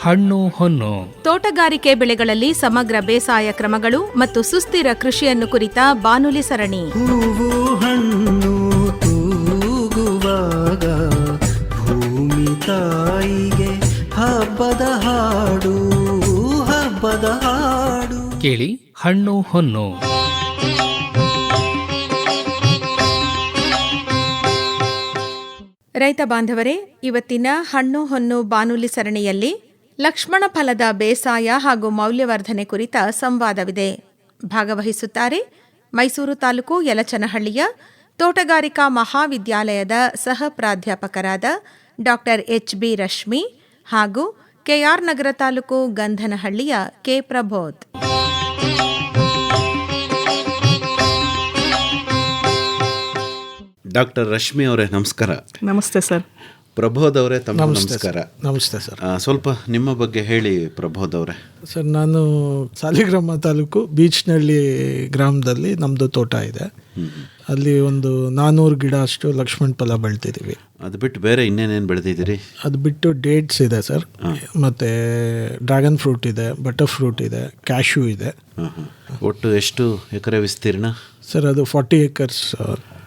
ಹಣ್ಣು ಹೊನ್ನು. ತೋಟಗಾರಿಕೆ ಬೆಳೆಗಳಲ್ಲಿ ಸಮಗ್ರ ಬೇಸಾಯ ಕ್ರಮಗಳು ಮತ್ತು ಸುಸ್ಥಿರ ಕೃಷಿಯನ್ನು ಕುರಿತ ಬಾನುಲಿ ಸರಣಿ. ಹೂವು ಹಣ್ಣು ತೂಗುವಾಗ ಭೂಮಿ ತಾಯಿಗೆ ಹಬ್ಬದ ಹಾಡು, ಹಬ್ಬದ ಹಾಡು. ಕೇಳಿ ಹಣ್ಣು ಹೊನ್ನು. ರೈತ ಬಾಂಧವರೇ, ಇವತ್ತಿನ ಹಣ್ಣು ಹೊನ್ನು ಬಾನುಲಿ ಸರಣಿಯಲ್ಲಿ ಲಕ್ಷ್ಮಣ ಫಲದ ಬೇಸಾಯ ಹಾಗೂ ಮೌಲ್ಯವರ್ಧನೆ ಕುರಿತ ಸಂವಾದವಿದೆ. ಭಾಗವಹಿಸುತ್ತಾರೆ ಮೈಸೂರು ತಾಲೂಕು ಯಲಚನಹಳ್ಳಿಯ ತೋಟಗಾರಿಕಾ ಮಹಾವಿದ್ಯಾಲಯದ ಸಹ ಪ್ರಾಧ್ಯಾಪಕರಾದ ಡಾಕ್ಟರ್ ಎಚ್.ಬಿ. ರಶ್ಮಿ ಹಾಗೂ ಕೆಆರ್ ನಗರ ತಾಲೂಕು ಗಂಧನಹಳ್ಳಿಯ ಕೆ. ಪ್ರಬೋಧ್. ಡಾಕ್ಟರ್ ರಶ್ಮಿ ಅವರೇ ನಮಸ್ಕಾರ. ನಮಸ್ತೆ ಸರ್. ಪ್ರಬೋಧ್ ಅವರೇ ತಮ್ಮ ನಮಸ್ಕಾರ. ನಮಸ್ತೆ ಸರ್. ಸ್ವಲ್ಪ ನಿಮ್ಮ ಬಗ್ಗೆ ಹೇಳಿ ಪ್ರಬೋಧ್ ಅವರೇ. ಸರ್, ನಾನು ಸಾಲಿಗ್ರಾಮ ತಾಲೂಕು ಬೀಚ್ನಳ್ಳಿ ಗ್ರಾಮದಲ್ಲಿ ನಮ್ಮದು ತೋಟ ಇದೆ. ಅಲ್ಲಿ ಒಂದು 400 ಗಿಡ ಅಷ್ಟು ಲಕ್ಷ್ಮಣ ಫಲ ಬೆಳ್ತಿದ್ದೀವಿ. ಅದು ಬಿಟ್ಟು ಬೇರೆ ಇನ್ನೇನೇನು ಬೆಳೆದಿದ್ದೀರಿ? ಅದು ಬಿಟ್ಟು ಡೇಟ್ಸ್ ಇದೆ ಸರ್, ಮತ್ತು ಡ್ರ್ಯಾಗನ್ ಫ್ರೂಟ್ ಇದೆ, ಬಟರ್ ಫ್ರೂಟ್ ಇದೆ, ಕ್ಯಾಶ್ಯೂ ಇದೆ. ಒಟ್ಟು ಎಷ್ಟು ಎಕರೆ ವಿಸ್ತೀರ್ಣ? ಸರ್, ಅದು 40 acres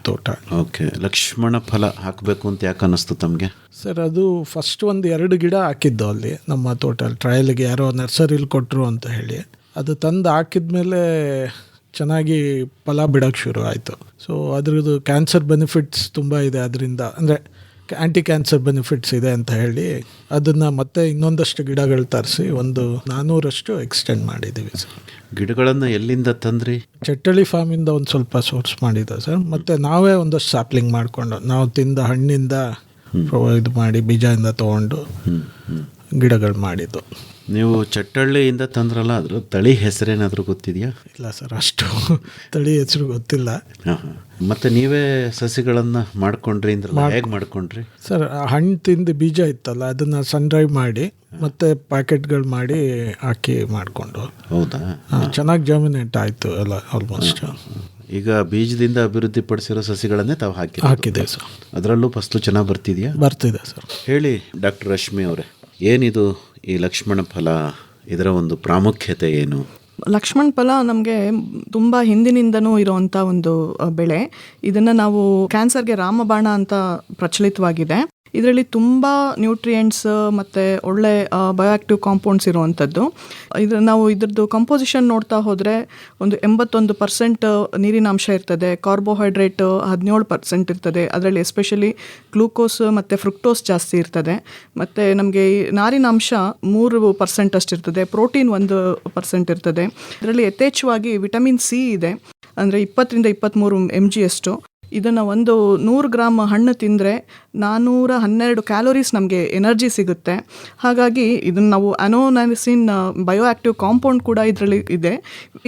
ತೋಟ. ಓಕೆ. ಲಕ್ಷ್ಮಣ ಫಲ ಹಾಕಬೇಕು ಅಂತ ಯಾಕೆ ಅನ್ನಿಸ್ತು ತಮಗೆ? ಸರ್, ಅದು ಫಸ್ಟ್ ಒಂದು 2 ಗಿಡ ಹಾಕಿದ್ದು ಅಲ್ಲಿ ನಮ್ಮ ತೋಟಲ್ಲಿ ಟ್ರಯಲ್ಗೆ, ಯಾರೋ ನರ್ಸರಿಲಿ ಕೊಟ್ಟರು ಅಂತ ಹೇಳಿ. ಅದು ತಂದು ಹಾಕಿದ್ಮೇಲೆ ಚೆನ್ನಾಗಿ ಫಲ ಬಿಡೋಕ್ಕೆ ಶುರು ಆಯಿತು. ಸೊ ಅದ್ರದ್ದು ಕ್ಯಾನ್ಸರ್ ಬೆನಿಫಿಟ್ಸ್ ತುಂಬ ಇದೆ ಅದರಿಂದ, ಅಂದರೆ ಆ್ಯಂಟಿ ಕ್ಯಾನ್ಸರ್ ಬೆನಿಫಿಟ್ಸ್ ಇದೆ ಅಂತ ಹೇಳಿ ಅದನ್ನು ಮತ್ತೆ ಇನ್ನೊಂದಷ್ಟು ಗಿಡಗಳು ತರಿಸಿ ಒಂದು 400 ಎಕ್ಸ್ಟೆಂಡ್ ಮಾಡಿದ್ದೀವಿ ಸರ್. ಗಿಡಗಳನ್ನು ಎಲ್ಲಿಂದ ತಂದ್ರಿ? ಚಟ್ಟಳ್ಳಿ ಫಾರ್ಮಿಂದ ಒಂದು ಸ್ವಲ್ಪ ಸೋರ್ಸ್ ಮಾಡಿದ್ದೆ ಸರ್. ಮತ್ತು ನಾವೇ ಒಂದಷ್ಟು ಸ್ಯಾಪ್ಲಿಂಗ್ ಮಾಡಿಕೊಂಡು ನಾವು ತಿಂದ ಹಣ್ಣಿಂದ ಇದು ಮಾಡಿ ಬೀಜದಿಂದ ತೊಗೊಂಡು ಗಿಡಗಳು ಮಾಡಿದ್ದು. ನೀವು ಚಟ್ಟಳ್ಳಿಯಿಂದ ತಂದ್ರಲ್ಲ, ಅದ್ರ ತಳಿ ಹೆಸರೇನಾದರೂ ಗೊತ್ತಿದೆಯಾ? ಇಲ್ಲ ಸರ್, ಅಷ್ಟು ತಳಿ ಹೆಸರು ಗೊತ್ತಿಲ್ಲ. ಮತ್ತು ನೀವೇ ಸಸಿಗಳನ್ನು ಮಾಡ್ಕೊಂಡ್ರಿ ಅಂದ್ರೆ ಹೇಗೆ ಮಾಡ್ಕೊಂಡ್ರಿ? ಸರ್, ಹಣ್ಣು ತಿಂದು ಬೀಜ ಇತ್ತಲ್ಲ, ಅದನ್ನು ಸನ್ ಡ್ರೈ ಮಾಡಿ ಮತ್ತೆ ಪ್ಯಾಕೆಟ್ಗಳು ಮಾಡಿ ಹಾಕಿ ಮಾಡಿಕೊಂಡು. ಹೌದಾ? ಚೆನ್ನಾಗಿ ಜರ್ಮಿನೇಟ್ ಆಯಿತು ಎಲ್ಲ ಆಲ್ಮೋಸ್ಟ್. ಈಗ ಬೀಜದಿಂದ ಅಭಿವೃದ್ಧಿಪಡಿಸಿರೋ ಸಸಿಗಳನ್ನೇ ತಾವು ಹಾಕಿದೆ ಸರ್. ಅದರಲ್ಲೂ ಫಸ್ಲು ಚೆನ್ನಾಗಿ ಬರ್ತಿದೆಯಾ? ಬರ್ತಿದೆ ಸರ್. ಹೇಳಿ ಡಾಕ್ಟರ್ ರಶ್ಮಿ ಅವರೇ, ಏನಿದು ಈ ಲಕ್ಷ್ಮಣ ಫಲ, ಇದರ ಒಂದು ಪ್ರಾಮುಖ್ಯತೆ ಏನು? ಲಕ್ಷ್ಮಣ ಫಲ ನಮಗೆ ತುಂಬ ಹಿಂದಿನಿಂದನೂ ಇರೋವಂಥ ಒಂದು ಬೆಳೆ. ಇದನ್ನು ನಾವು ಕ್ಯಾನ್ಸರ್ಗೆ ರಾಮಬಾಣ ಅಂತ ಪ್ರಚಲಿತವಾಗಿದೆ. ಇದರಲ್ಲಿ ತುಂಬ ನ್ಯೂಟ್ರಿಯೆಂಟ್ಸ್ ಮತ್ತು ಒಳ್ಳೆ ಬಯೋಆಕ್ಟಿವ್ ಕಾಂಪೌಂಡ್ಸ್ ಇರುವಂಥದ್ದು. ನಾವು ಇದ್ರದ್ದು ಕಂಪೋಸಿಷನ್ ನೋಡ್ತಾ ಹೋದರೆ ಒಂದು 81% ನೀರಿನಾಂಶ ಇರ್ತದೆ, ಕಾರ್ಬೋಹೈಡ್ರೇಟ್ 17% ಇರ್ತದೆ. ಅದರಲ್ಲಿ ಎಸ್ಪೆಷಲಿ ಗ್ಲೂಕೋಸ್ ಮತ್ತು ಫ್ರುಕ್ಟೋಸ್ ಜಾಸ್ತಿ ಇರ್ತದೆ. ಮತ್ತು ನಮಗೆ ನಾರಿನಾಂಶ 3% ಅಷ್ಟಿರ್ತದೆ, ಪ್ರೋಟೀನ್ 1% ಇರ್ತದೆ. ಇದರಲ್ಲಿ ಯಥೇಚ್ಛವಾಗಿ ವಿಟಮಿನ್ ಸಿ ಇದೆ, ಅಂದರೆ 20 ರಿಂದ 23 mg ಅಷ್ಟು. ಇದನ್ನು ಒಂದು 100 ಗ್ರಾಮ್ ಹಣ್ಣು ತಿಂದರೆ 412 ಕ್ಯಾಲೋರೀಸ್ ನಮಗೆ ಎನರ್ಜಿ ಸಿಗುತ್ತೆ. ಹಾಗಾಗಿ ಇದನ್ನು ನಾವು ಅನೋನೈಸಿನ್ ಬಯೋ ಆಕ್ಟಿವ್ ಕಾಂಪೌಂಡ್ ಕೂಡ ಇದರಲ್ಲಿ ಇದೆ.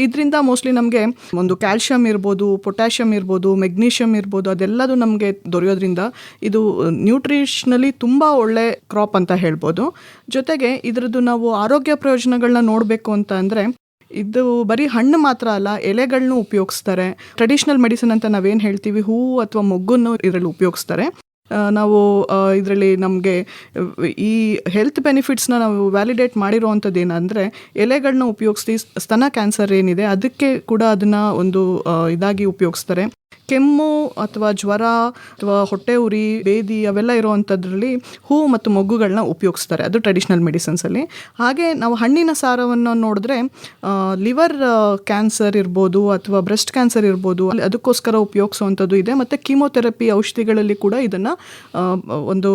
ಇದರಿಂದ ಮೋಸ್ಟ್ಲಿ ನಮಗೆ ಒಂದು ಕ್ಯಾಲ್ಶಿಯಂ ಇರ್ಬೋದು, ಪೊಟ್ಯಾಷಿಯಮ್ ಇರ್ಬೋದು, ಮೆಗ್ನೀಷಿಯಮ್ ಇರ್ಬೋದು, ಅದೆಲ್ಲದು ನಮಗೆ ದೊರೆಯೋದ್ರಿಂದ ಇದು ನ್ಯೂಟ್ರಿಷನಲಿ ತುಂಬ ಒಳ್ಳೆ ಕ್ರಾಪ್ ಅಂತ ಹೇಳ್ಬೋದು. ಜೊತೆಗೆ ಇದರದ್ದು ನಾವು ಆರೋಗ್ಯ ಪ್ರಯೋಜನಗಳನ್ನ ನೋಡಬೇಕು ಅಂತ ಅಂದರೆ, ಇದು ಬರೀ ಹಣ್ಣು ಮಾತ್ರ ಅಲ್ಲ, ಎಲೆಗಳನ್ನೂ ಉಪಯೋಗಿಸ್ತಾರೆ. ಟ್ರೆಡಿಷ್ನಲ್ ಮೆಡಿಸಿನ್ ಅಂತ ನಾವೇನು ಹೇಳ್ತೀವಿ, ಹೂವು ಅಥವಾ ಮೊಗ್ಗನ್ನು ಇದರಲ್ಲಿ ಉಪಯೋಗಿಸ್ತಾರೆ. ನಾವು ಇದರಲ್ಲಿ ನಮಗೆ ಈ ಹೆಲ್ತ್ ಬೆನಿಫಿಟ್ಸ್ನ ನಾವು ವ್ಯಾಲಿಡೇಟ್ ಮಾಡಿರೋವಂಥದ್ದು ಏನಂದರೆ, ಎಲೆಗಳನ್ನ ಉಪಯೋಗಿಸಿ ಸ್ತನ ಕ್ಯಾನ್ಸರ್ ಏನಿದೆ ಅದಕ್ಕೆ ಕೂಡ ಅದನ್ನು ಒಂದು ಇದಾಗಿ ಉಪಯೋಗಿಸ್ತಾರೆ. ಕೆಮ್ಮು ಅಥವಾ ಜ್ವರ ಅಥವಾ ಹೊಟ್ಟೆ ಉರಿ, ಬೇದಿ ಅವೆಲ್ಲ ಇರೋವಂಥದ್ರಲ್ಲಿ ಹೂವು ಮತ್ತು ಮೊಗ್ಗುಗಳನ್ನ ಉಪಯೋಗಿಸ್ತಾರೆ, ಅದು ಟ್ರೆಡಿಷ್ನಲ್ ಮೆಡಿಸಿನ್ಸಲ್ಲಿ. ಹಾಗೆ ನಾವು ಹಣ್ಣಿನ ಸಾರವನ್ನು ನೋಡಿದ್ರೆ ಲಿವರ್ ಕ್ಯಾನ್ಸರ್ ಇರ್ಬೋದು ಅಥವಾ ಬ್ರೆಸ್ಟ್ ಕ್ಯಾನ್ಸರ್ ಇರ್ಬೋದು, ಅದಕ್ಕೋಸ್ಕರ ಉಪಯೋಗಿಸುವಂಥದ್ದು ಇದೆ. ಮತ್ತು ಕೀಮೋಥೆರಪಿ ಔಷಧಿಗಳಲ್ಲಿ ಕೂಡ ಇದನ್ನು ಒಂದು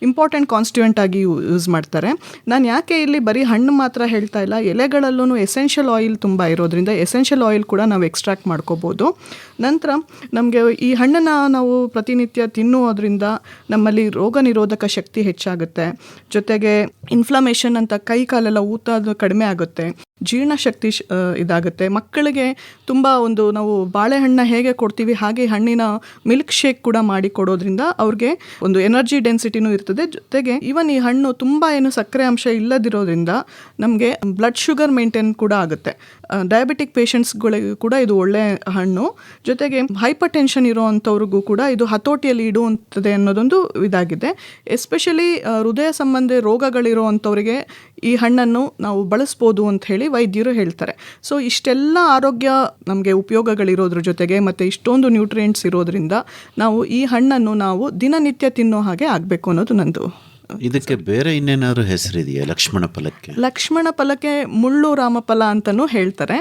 ಇಂಪಾರ್ಟೆಂಟ್ ಕಾನ್ಸ್ಟಿಟ್ಯೂಯೆಂಟ್ ಆಗಿ ಯೂಸ್ ಮಾಡ್ತಾರೆ. ನಾನು ಯಾಕೆ ಇಲ್ಲಿ ಬರೀ ಹಣ್ಣು ಮಾತ್ರ ಹೇಳ್ತಾ ಇಲ್ಲ, ಎಲೆಗಳಲ್ಲೂ ಎಸೆನ್ಷಿಯಲ್ ಆಯಿಲ್ ತುಂಬ ಇರೋದ್ರಿಂದ ಎಸೆನ್ಷಿಯಲ್ ಆಯಿಲ್ ಕೂಡ ನಾವು ಎಕ್ಸ್ಟ್ರಾಕ್ಟ್ ಮಾಡ್ಕೋಬೋದು. ನಂತರ ನಮಗೆ ಈ ಹಣ್ಣನ್ನು ನಾವು ಪ್ರತಿನಿತ್ಯ ತಿನ್ನುವುದರಿಂದ ನಮ್ಮಲ್ಲಿ ರೋಗ ನಿರೋಧಕ ಶಕ್ತಿ ಹೆಚ್ಚಾಗುತ್ತೆ. ಜೊತೆಗೆ ಇನ್ಫ್ಲಮೇಷನ್ ಅಂತ ಕೈ ಕಾಲೆಲ್ಲ ಊತ ಅದು ಕಡಿಮೆ ಆಗುತ್ತೆ. ಜೀರ್ಣಶಕ್ತಿ ಇದಾಗುತ್ತೆ. ಮಕ್ಕಳಿಗೆ ತುಂಬ ಒಂದು ನಾವು ಬಾಳೆಹಣ್ಣ ಹೇಗೆ ಕೊಡ್ತೀವಿ ಹಾಗೆ ಹಣ್ಣಿನ ಮಿಲ್ಕ್ ಶೇಕ್ ಕೂಡ ಮಾಡಿ ಕೊಡೋದ್ರಿಂದ ಅವ್ರಿಗೆ ಒಂದು ಎನರ್ಜಿ ಡೆನ್ಸಿಟಿನೂ ಇರ್ತದೆ. ಜೊತೆಗೆ ಈವನ್ ಈ ಹಣ್ಣು ತುಂಬ ಏನು ಸಕ್ಕರೆ ಅಂಶ ಇಲ್ಲದಿರೋದ್ರಿಂದ ನಮಗೆ ಬ್ಲಡ್ ಶುಗರ್ ಮೇಂಟೈನ್ ಕೂಡ ಆಗುತ್ತೆ. ಡಯಾಬಿಟಿಕ್ ಪೇಷಂಟ್ಸ್ಗಳಿಗೂ ಕೂಡ ಇದು ಒಳ್ಳೆ ಹಣ್ಣು. ಜೊತೆಗೆ ಹೈಪರ್ ಟೆನ್ಷನ್ ಇರೋವಂಥವ್ರಿಗೂ ಕೂಡ ಇದು ಹತೋಟಿಯಲ್ಲಿ ಇಡುವಂಥದ್ದೇ ಅನ್ನೋದೊಂದು ಇದಾಗಿದೆ. ಎಸ್ಪೆಷಲಿ ಹೃದಯ ಸಂಬಂಧಿ ರೋಗಗಳಿರುವಂಥವ್ರಿಗೆ ಈ ಹಣ್ಣನ್ನು ನಾವು ಬಳಸ್ಬೋದು ಅಂತ ಹೇಳಿ ವೈದ್ಯರು ಹೇಳ್ತಾರೆ. ಸೊ ಇಷ್ಟೆಲ್ಲ ಆರೋಗ್ಯ ನಮಗೆ ಉಪಯೋಗಗಳಿರೋದ್ರ ಜೊತೆಗೆ ಮತ್ತು ಇಷ್ಟೊಂದು ನ್ಯೂಟ್ರಿಯೆಂಟ್ಸ್ ಇರೋದ್ರಿಂದ ನಾವು ಈ ಹಣ್ಣನ್ನು ನಾವು ದಿನನಿತ್ಯ ತಿನ್ನೋ ಹಾಗೆ ಆಗಬೇಕು ಅನ್ನೋದು ನಂದು. ಇದಕ್ಕೆ ಬೇರೆ ಇನ್ನೇನಾದ್ರು ಹೆಸರಿದೆಯಾ ಲಕ್ಷ್ಮಣ ಫಲಕ್ಕೆ? ಲಕ್ಷ್ಮಣ ಫಲಕ್ಕೆ ಮುಳ್ಳು ರಾಮಫಲ ಅಂತಲೂ ಹೇಳ್ತಾರೆ.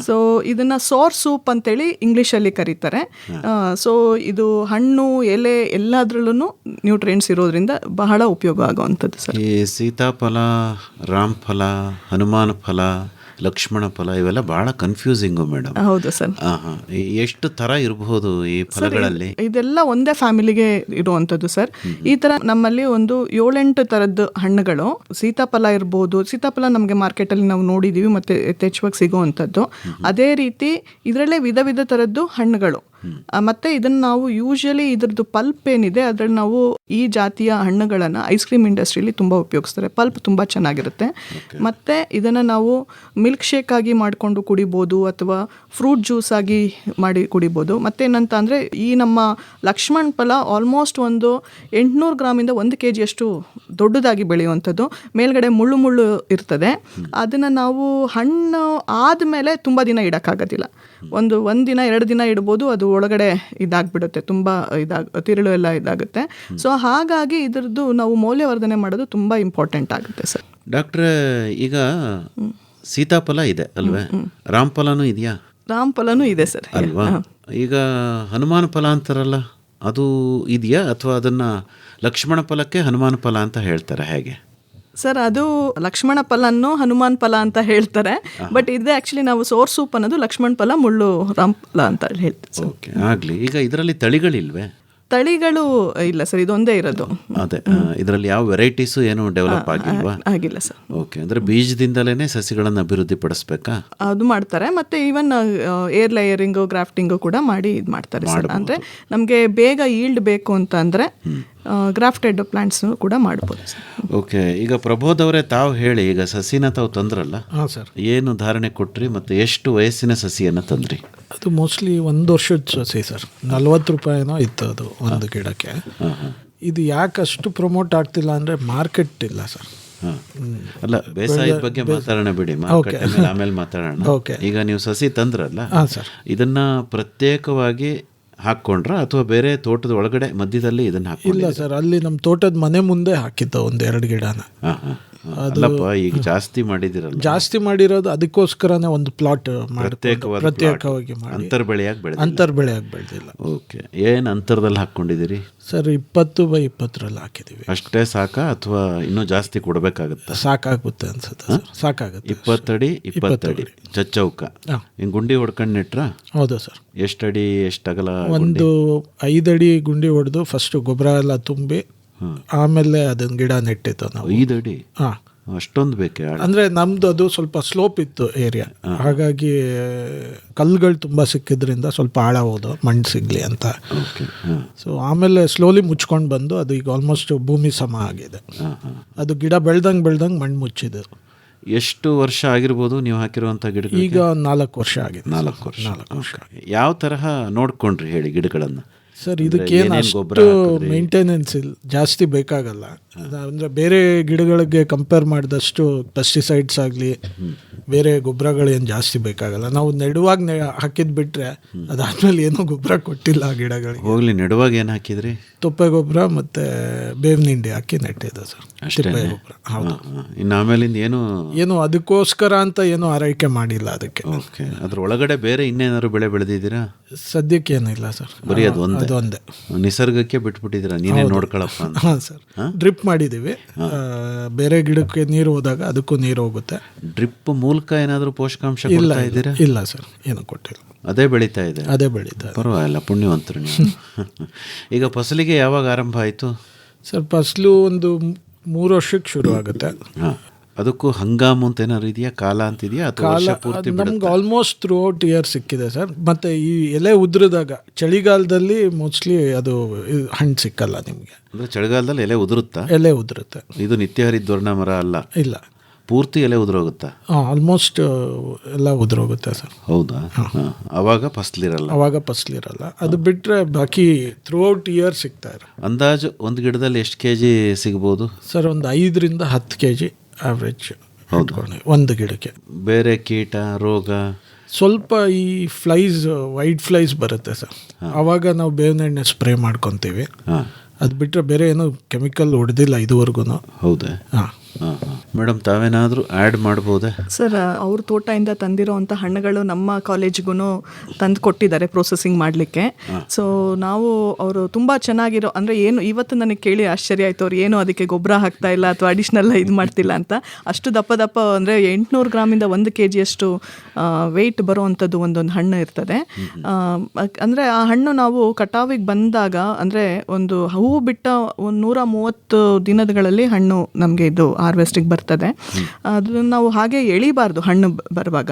ಸೊ ಇದನ್ನು ಸೋರ್ ಸೂಪ್ ಅಂತೇಳಿ ಇಂಗ್ಲೀಷಲ್ಲಿ ಕರೀತಾರೆ. ಸೊ ಇದು ಹಣ್ಣು ಎಲೆ ಎಲ್ಲದ್ರಲ್ಲೂ ನ್ಯೂಟ್ರಿಯೆಂಟ್ಸ್ ಇರೋದ್ರಿಂದ ಬಹಳ ಉಪಯೋಗ ಆಗುವಂಥದ್ದು ಸರ್. ಈ ಸೀತಾಫಲ, ರಾಮಫಲ, ಹನುಮಾನ ಫಲ, ಲಕ್ಷ್ಮಣ ಫಲ ಇವೆಲ್ಲ ಬಹಳ ಕನ್ಫ್ಯೂಸಿಂಗು ಮೇಡಮ್. ಹೌದು ಸರ್. ಎಷ್ಟು ಥರ ಇರಬಹುದು ಈ ಫಲಗಳಲ್ಲಿ? ಇದೆಲ್ಲ ಒಂದೇ ಫ್ಯಾಮಿಲಿಗೆ ಇರುವಂಥದ್ದು ಸರ್. ಈ ಥರ ನಮ್ಮಲ್ಲಿ ಒಂದು 7-8 ಥರದ್ದು ಹಣ್ಣುಗಳು, ಸೀತಾಫಲ ಇರ್ಬೋದು. ಸೀತಾಫಲ ನಮಗೆ ಮಾರ್ಕೆಟಲ್ಲಿ ನಾವು ನೋಡಿದ್ದೀವಿ ಮತ್ತು ಯಥೇಚ್ಛವಾಗಿ ಸಿಗೋವಂಥದ್ದು. ಅದೇ ರೀತಿ ಇದರಲ್ಲೇ ವಿಧ ವಿಧ ಥರದ್ದು ಹಣ್ಣುಗಳು. ಮತ್ತು ಇದನ್ನು ನಾವು ಯೂಶಲಿ ಇದ್ರದ್ದು ಪಲ್ಪ್ ಏನಿದೆ ಅದರಲ್ಲಿ ನಾವು ಈ ಜಾತಿಯ ಹಣ್ಣುಗಳನ್ನು ಐಸ್ ಕ್ರೀಮ್ ಇಂಡಸ್ಟ್ರಿಯಲ್ಲಿ ತುಂಬ ಉಪಯೋಗಿಸ್ತಾರೆ. ಪಲ್ಪ್ ತುಂಬ ಚೆನ್ನಾಗಿರುತ್ತೆ. ಮತ್ತು ಇದನ್ನು ನಾವು ಮಿಲ್ಕ್ ಶೇಕ್ ಆಗಿ ಮಾಡಿಕೊಂಡು ಕುಡಿಬೋದು ಅಥವಾ ಫ್ರೂಟ್ ಜ್ಯೂಸ್ ಆಗಿ ಮಾಡಿ ಕುಡಿಬೋದು. ಮತ್ತೇನಂತ ಅಂದರೆ ಈ ನಮ್ಮ ಲಕ್ಷ್ಮಣ ಫಲ ಆಲ್ಮೋಸ್ಟ್ ಒಂದು 800 ಗ್ರಾಮಿಂದ 1 kg ಅಷ್ಟು ದೊಡ್ಡದಾಗಿ ಬೆಳೆಯುವಂಥದ್ದು. ಮೇಲ್ಗಡೆ ಮುಳ್ಳು ಮುಳ್ಳು ಇರ್ತದೆ. ಅದನ್ನು ನಾವು ಹಣ್ಣು ಆದಮೇಲೆ ತುಂಬ ದಿನ ಇಡೋಕ್ಕಾಗೋದಿಲ್ಲ. ಒಂದು ದಿನ 2 ದಿನ ಇಡ್ಬೋದು. ಅದು ಒಳಗಡೆ ಇದಾಗ್ಬಿಡುತ್ತೆ, ತುಂಬ ತಿರುಳು ಎಲ್ಲ ಇದಾಗುತ್ತೆ. ಸೊ ಹಾಗಾಗಿ ಇದರದ್ದು ನಾವು ಮೌಲ್ಯವರ್ಧನೆ ಮಾಡೋದು ತುಂಬ ಇಂಪಾರ್ಟೆಂಟ್ ಆಗುತ್ತೆ ಸರ್. ಡಾಕ್ಟ್ರೆ, ಈಗ ಸೀತಾಫಲ ಇದೆ ಅಲ್ವೇ? ರಾಮಫಲನೂ ಇದೆಯಾ? ರಾಮಫಲನೂ ಇದೆ ಸರ್ ಅಲ್ವಾ? ಈಗ ಹನುಮಾನ ಫಲ ಅಂತಾರಲ್ಲ, ಅದು ಇದೆಯಾ ಅಥವಾ ಅದನ್ನು ಲಕ್ಷ್ಮಣ ಫಲಕ್ಕೆ ಹನುಮಾನ ಫಲ ಅಂತ ಹೇಳ್ತಾರೆ, ಹೇಗೆ ಸರ್? ಅದು ಲಕ್ಷ್ಮಣ ಫಲನ್ನು ಹನುಮಾನ್ ಫಲ ಅಂತ ಹೇಳ್ತಾರೆ. ಬಟ್ ಇದು ಆ್ಯಕ್ಚುಲಿ ನಾವು ಸೋರ್ ಸೂಪ್ ಅನ್ನೋದು ಲಕ್ಷ್ಮಣ ಫಲ, ಮುಳ್ಳು ರಾಮ್ ಫಲ ಅಂತ ಹೇಳ್ತೀವಿ. ಓಕೆ, ಆಗಲಿ. ಈಗ ಇದರಲ್ಲಿ ತಳಿಗಳಿಲ್ವೇ? ತಳಿಗಳು ಇಲ್ಲ ಸರ್, ಇದೊಂದೇ ಇರೋದು. ಅದೇ, ಇದರಲ್ಲಿ ಯಾವ ವೆರೈಟೀಸು ಏನು ಡೆವಲಪ್ ಆಗಿಲ್ವಾ? ಆಗಿಲ್ಲ ಸರ್. ಓಕೆ, ಅಂದರೆ ಬೀಜದಿಂದಲೇ ಸಸಿಗಳನ್ನು ಅಭಿವೃದ್ಧಿ ಪಡಿಸ್ಬೇಕಾ? ಅದು ಮಾಡ್ತಾರೆ. ಮತ್ತು ಈವನ್ ಏರ್ ಲೇಯರಿಂಗು, ಗ್ರಾಫ್ಟಿಂಗು ಕೂಡ ಮಾಡಿ ಇದು ಮಾಡ್ತಾರೆ ಸರ್. ಅಂದರೆ ನಮಗೆ ಬೇಗ ಈಲ್ಡ್ ಬೇಕು ಅಂತ ಅಂದರೆ ಗ್ರಾಫ್ಟೆಡ್ ಪ್ಲಾಂಟ್ಸ್ ಕೂಡ ಮಾಡ್ಬೋದು ಸರ್. ಓಕೆ, ಈಗ ಪ್ರಬೋಧ್ ಅವರೇ, ತಾವು ಹೇಳಿ, ಈಗ ಸಸಿನ ತಾವು ತಂದ್ರಲ್ಲ? ಹಾಂ ಸರ್. ಏನು ಧಾರಣೆ ಕೊಟ್ರಿ ಮತ್ತು ಎಷ್ಟು ವಯಸ್ಸಿನ ಸಸಿಯನ್ನು ತಂದ್ರಿ? ಅದು ಮೋಸ್ಟ್ಲಿ 1 ವರ್ಷದ ಸಸಿ ಸರ್. 40 ರೂಪಾಯಿನೋ ಇತ್ತು ಅದು ಒಂದು ಗಿಡಕ್ಕೆ. ಇದು ಯಾಕೆ ಅಷ್ಟು ಪ್ರಮೋಟ್ ಆಗ್ತಿಲ್ಲ ಅಂದರೆ ಮಾರ್ಕೆಟ್ ಇಲ್ಲ ಸರ್. ಅಲ್ಲ, ಬೇಸಾಯದ ಬಗ್ಗೆ ಮಾತಾಡೋಣ ಬಿಡಿ, ಮಾರ್ಕೆಟ್ ಮೇಲೆ ಆಮೇಲೆ ಮಾತಾಡೋಣ. ಈಗ ನೀವು ಸಸಿ ತಂದ್ರಲ್ಲ, ಇದನ್ನ ಪ್ರತ್ಯೇಕವಾಗಿ ಹಾಕ್ಕೊಂಡ್ರ ಅಥವಾ ಬೇರೆ ತೋಟದ ಒಳಗಡೆ ಮಧ್ಯದಲ್ಲಿ ಇದನ್ನ ಹಾಕಿಲ್ಲ? ಇಲ್ಲ ಸರ್, ಅಲ್ಲಿ ನಮ್ಮ ತೋಟದ ಮನೆ ಮುಂದೆ ಹಾಕಿದ್ದ 1-2 ಗಿಡನ. ಅಲ್ಲಪ್ಪ, ಈಗ ಜಾಸ್ತಿ ಮಾಡಿದಿರಲ್ಲ? ಜಾಸ್ತಿ ಮಾಡಿರೋದು ಅದಕ್ಕೋಸ್ಕರನೇ ಒಂದು ಪ್ಲಾಟ್ ಪ್ರತ್ಯೇಕವಾಗಿ ಮಾಡಿ ಅಂತರ್ಬೆಳೆಯಾಗಿ ಬೆಳೆದಿಲ್ಲ. ಓಕೆ, ಏನು ಅಂತರದಲ್ಲಿ ಹಾಕ್ಕೊಂಡಿದ್ದೀರಿ ಸರ್? 20x20 ಹಾಕಿದ್ದೀವಿ. ಅಷ್ಟೇ ಸಾಕಾ ಅಥವಾ ಇನ್ನೂ ಜಾಸ್ತಿ ಕೊಡಬೇಕಾಗುತ್ತೆ? ಸಾಕಾಗುತ್ತೆ ಅನ್ಸುತ್ತೆ ಸರ್, ಸಾಕಾಗುತ್ತೆ. 20 ಅಡಿ 20 ಅಡಿ ಚಚ್ಚೌಕ ಹಿಂಗೆ ಗುಂಡಿ ಹೊಡ್ಕೊಂಡು ನೆಟ್ರ? ಹೌದು ಸರ್. ಎಷ್ಟಡಿ ಎಷ್ಟು ಅಗಲ? ಒಂದು 5 ಅಡಿ ಗುಂಡಿ ಹೊಡೆದು ಫಸ್ಟ್ ಗೊಬ್ಬರ ಎಲ್ಲ ತುಂಬಿ ಆಮೇಲೆ ಅದನ್ನ ಗಿಡ ನೆಟ್ಟಿತ್ತು ನಾವು. 5 ಅಡಿ? ಹಾಂ, ಅಷ್ಟೊಂದು ಬೇಕೆ? ಅಂದರೆ ನಮ್ಮದು ಅದು ಸ್ವಲ್ಪ ಸ್ಲೋಪ್ ಇತ್ತು ಏರಿಯಾ, ಹಾಗಾಗಿ ಕಲ್ಲುಗಳು ತುಂಬ ಸಿಕ್ಕಿದ್ರಿಂದ ಸ್ವಲ್ಪ ಆಳ ಹೋದು ಮಣ್ಣು ಸಿಗಲಿ ಅಂತ. ಸೊ ಆಮೇಲೆ ಸ್ಲೋಲಿ ಮುಚ್ಕೊಂಡು ಬಂದು ಅದು ಈಗ ಆಲ್ಮೋಸ್ಟ್ ಭೂಮಿ ಸಮ ಆಗಿದೆ. ಅದು ಗಿಡ ಬೆಳ್ದಂಗೆ ಮಣ್ಣು ಮುಚ್ಚಿದೆ. ಎಷ್ಟು ವರ್ಷ ಆಗಿರ್ಬೋದು ನೀವು ಹಾಕಿರುವಂಥ ಗಿಡಗಳು? ಈಗ 4 ವರ್ಷ ಆಗಿದೆ. 4 ವರ್ಷ. ಯಾವ ತರಹ ನೋಡ್ಕೊಂಡ್ರಿ ಹೇಳಿ ಗಿಡಗಳನ್ನು? ಸರ್, ಇದಕ್ಕೇನು ಅಷ್ಟು ಮೇಂಟೆನೆನ್ಸ್ ಇಲ್ಲ, ಜಾಸ್ತಿ ಬೇಕಾಗಲ್ಲ. ಅಂದರೆ ಬೇರೆ ಗಿಡಗಳಿಗೆ ಕಂಪೇರ್ ಮಾಡಿದಷ್ಟು ಪೆಸ್ಟಿಸೈಡ್ಸ್ ಆಗಲಿ ಬೇರೆ ಗೊಬ್ಬರಗಳೇನು ಜಾಸ್ತಿ ಬೇಕಾಗಲ್ಲ. ನಾವು ನೆಡುವಾಗ ಹಾಕಿದ್ದು ಬಿಟ್ಟರೆ ಅದಾದ್ಮೇಲೆ ಏನೂ ಗೊಬ್ಬರ ಕೊಟ್ಟಿಲ್ಲ ಗಿಡಗಳಿಗೆ. ಹೋಗ್ಲಿ, ನೆಡುವಾಗ ಏನು ಹಾಕಿದ್ರಿ? ತುಪ್ಪೆ ಗೊಬ್ಬರ ಮತ್ತು ಬೇವಿನ ಹಿಂಡಿ ಹಾಕಿ ನೆಟ್ಟಿದೆ ಸರ್. ತಿಪ್ಪೆ ಗೊಬ್ಬರ. ಹೌದು. ಇನ್ನು ಆಮೇಲಿಂದ ಏನು ಅದಕ್ಕೋಸ್ಕರ ಅಂತ ಏನೂ ಆರೈಕೆ ಮಾಡಿಲ್ಲ ಅದಕ್ಕೆ. ಓಕೆ, ಅದ್ರ ಒಳಗಡೆ ಬೇರೆ ಇನ್ನೇನಾದ್ರು ಬೆಳೆ ಬೆಳೆದಿದ್ದೀರಾ? ಸದ್ಯಕ್ಕೆ ಏನಿಲ್ಲ ಸರ್, ಬರೀ ಅದು ಒಂದೇ ನಿಸರ್ಗಕ್ಕೆ ಬಿಟ್ಬಿಟ್ಟಿದ್ದೀರಾ, ನೀನೇ ನೋಡ್ಕೊಳಪ್ಪ ಅಂತ? ಹಾಂ ಸರ್, ಡ್ರಿಪ್ ಮಾಡಿದ್ದೀವಿ. ಬೇರೆ ಗಿಡಕ್ಕೆ ನೀರು ಹೋದಾಗ ಅದಕ್ಕೂ ನೀರು ಹೋಗುತ್ತೆ. ಡ್ರಿಪ್ ಮೂಲಕ ಏನಾದರೂ ಪೋಷಕಾಂಶ ಕೊಡ್ತಾ ಇದ್ದೀರಾ? ಇಲ್ಲ ಸರ್, ಏನು ಕೊಟ್ಟಿಲ್ಲ. ಅದೇ ಬೆಳೀತಾ ಇದೆ? ಅದೇ ಬೆಳೀತಾ ಇದೆ. ಪರವಾಗಿಲ್ಲ, ಪುಣ್ಯವಂತರು ನೀವು. ಈಗ ಫಸಲಿಗೆ ಯಾವಾಗ ಆರಂಭ ಆಯಿತು? ಸರ್, ಫಸಲು ಒಂದು 3 ವರ್ಷಕ್ಕೆ ಶುರು ಆಗುತ್ತೆ. ಅದಕ್ಕೂ ಹಂಗಾಮು ಅಂತ ಏನಾದ್ರು ಇದೆಯಾ, ಕಾಲ ಅಂತಿದೆಯಾ ಅಥವಾ ವರ್ಷ ಪೂರ್ತಿ ನಮ್ಗೆ ಆಲ್ಮೋಸ್ಟ್ ಥ್ರೂ ಔಟ್ ಇಯರ್ ಸಿಕ್ಕಿದೆ ಸರ್. ಮತ್ತು ಈ ಎಲೆ ಉದುರಿದಾಗ ಚಳಿಗಾಲದಲ್ಲಿ ಮೋಸ್ಟ್ಲಿ ಅದು ಹಣ್ಣು ಸಿಕ್ಕಲ್ಲ ನಿಮಗೆ. ಅಂದರೆ ಚಳಿಗಾಲದಲ್ಲಿ ಎಲೆ ಉದುರುತ್ತಾ? ಎಲೆ ಉದುರುತ್ತೆ. ಇದು ನಿತ್ಯ ಹರಿದ್ವರ್ಣ ಮರ ಅಲ್ಲ? ಇಲ್ಲ, ಪೂರ್ತಿ ಎಲೆ ಉದುರೋಗುತ್ತಾ? ಆಲ್ಮೋಸ್ಟ್ ಎಲ್ಲ ಉದುರೋಗುತ್ತೆ ಸರ್. ಹೌದಾ? ಅವಾಗ ಫಸಲಿರಲ್ಲ? ಅವಾಗ ಫಸಲಿರಲ್ಲ. ಅದು ಬಿಟ್ಟರೆ ಬಾಕಿ ಥ್ರೂ ಔಟ್ ಇಯರ್ ಸಿಗ್ತಾ ಇರೋ. ಅಂದಾಜು ಒಂದು ಗಿಡದಲ್ಲಿ ಎಷ್ಟು ಕೆಜಿ ಸಿಗ್ಬೋದು ಸರ್? ಒಂದು 5ರಿಂದ 10 kg ಆವ್ರೇಜ್. ಹೌದು, ಒಂದು ಗಿಡಕ್ಕೆ. ಬೇರೆ ಕೀಟ ರೋಗ ಸ್ವಲ್ಪ ಈ ಫ್ಲೈಸ್, ವೈಟ್ ಫ್ಲೈಸ್ ಬರುತ್ತೆ ಸರ್. ಆವಾಗ ನಾವು ಬೇವಿನ ಎಣ್ಣೆ ಸ್ಪ್ರೇ ಮಾಡ್ಕೊತೀವಿ. ಅದು ಬಿಟ್ಟರೆ ಬೇರೆ ಏನೂ ಕೆಮಿಕಲ್ ಹೊಡೆದಿಲ್ಲ ಇದುವರೆಗೂ. ಹೌದಾ? ಹಾಂ. ಮೇಡಮ್, ತಾವೇನಾದರೂ ಆ್ಯಡ್ ಮಾಡ್ಬೋದಾ? ಸರ್, ಅವ್ರ ತೋಟದಿಂದ ತಂದಿರೋವಂಥ ಹಣ್ಣುಗಳು ನಮ್ಮ ಕಾಲೇಜ್ಗೂ ತಂದು ಕೊಟ್ಟಿದ್ದಾರೆ ಪ್ರೊಸೆಸಿಂಗ್ ಮಾಡಲಿಕ್ಕೆ. ಸೊ ನಾವು ಅವರು ತುಂಬ ಚೆನ್ನಾಗಿರೋ, ಅಂದರೆ ಏನು ಇವತ್ತು ನನಗೆ ಕೇಳಿ ಆಶ್ಚರ್ಯ ಆಯಿತು, ಅವ್ರು ಏನು ಅದಕ್ಕೆ ಗೊಬ್ಬರ ಹಾಕ್ತಾ ಇಲ್ಲ ಅಥವಾ ಅಡಿಷ್ನಲ್ ಇದು ಮಾಡ್ತಿಲ್ಲ ಅಂತ. ಅಷ್ಟು ದಪ್ಪ ಅಂದರೆ 800 ಗ್ರಾಮಿಂದ 1 kg ಅಷ್ಟು ವೆಯ್ಟ್ ಬರೋವಂಥದ್ದು ಒಂದೊಂದು ಹಣ್ಣು ಇರ್ತದೆ. ಅಂದರೆ ಆ ಹಣ್ಣು ನಾವು ಕಟಾವಿಗೆ ಬಂದಾಗ, ಅಂದರೆ ಒಂದು ಹೂವು ಬಿಟ್ಟ ಒಂದು 130 ದಿನಗಳಲ್ಲಿ ಹಣ್ಣು ನಮಗೆ ಇದು ಹಾರ್ವೆಸ್ಟಿಗೆ ಬರ್ತದೆ. ಅದನ್ನು ನಾವು ಹಾಗೆ ಎಳಿಬಾರ್ದು. ಹಣ್ಣು ಬರುವಾಗ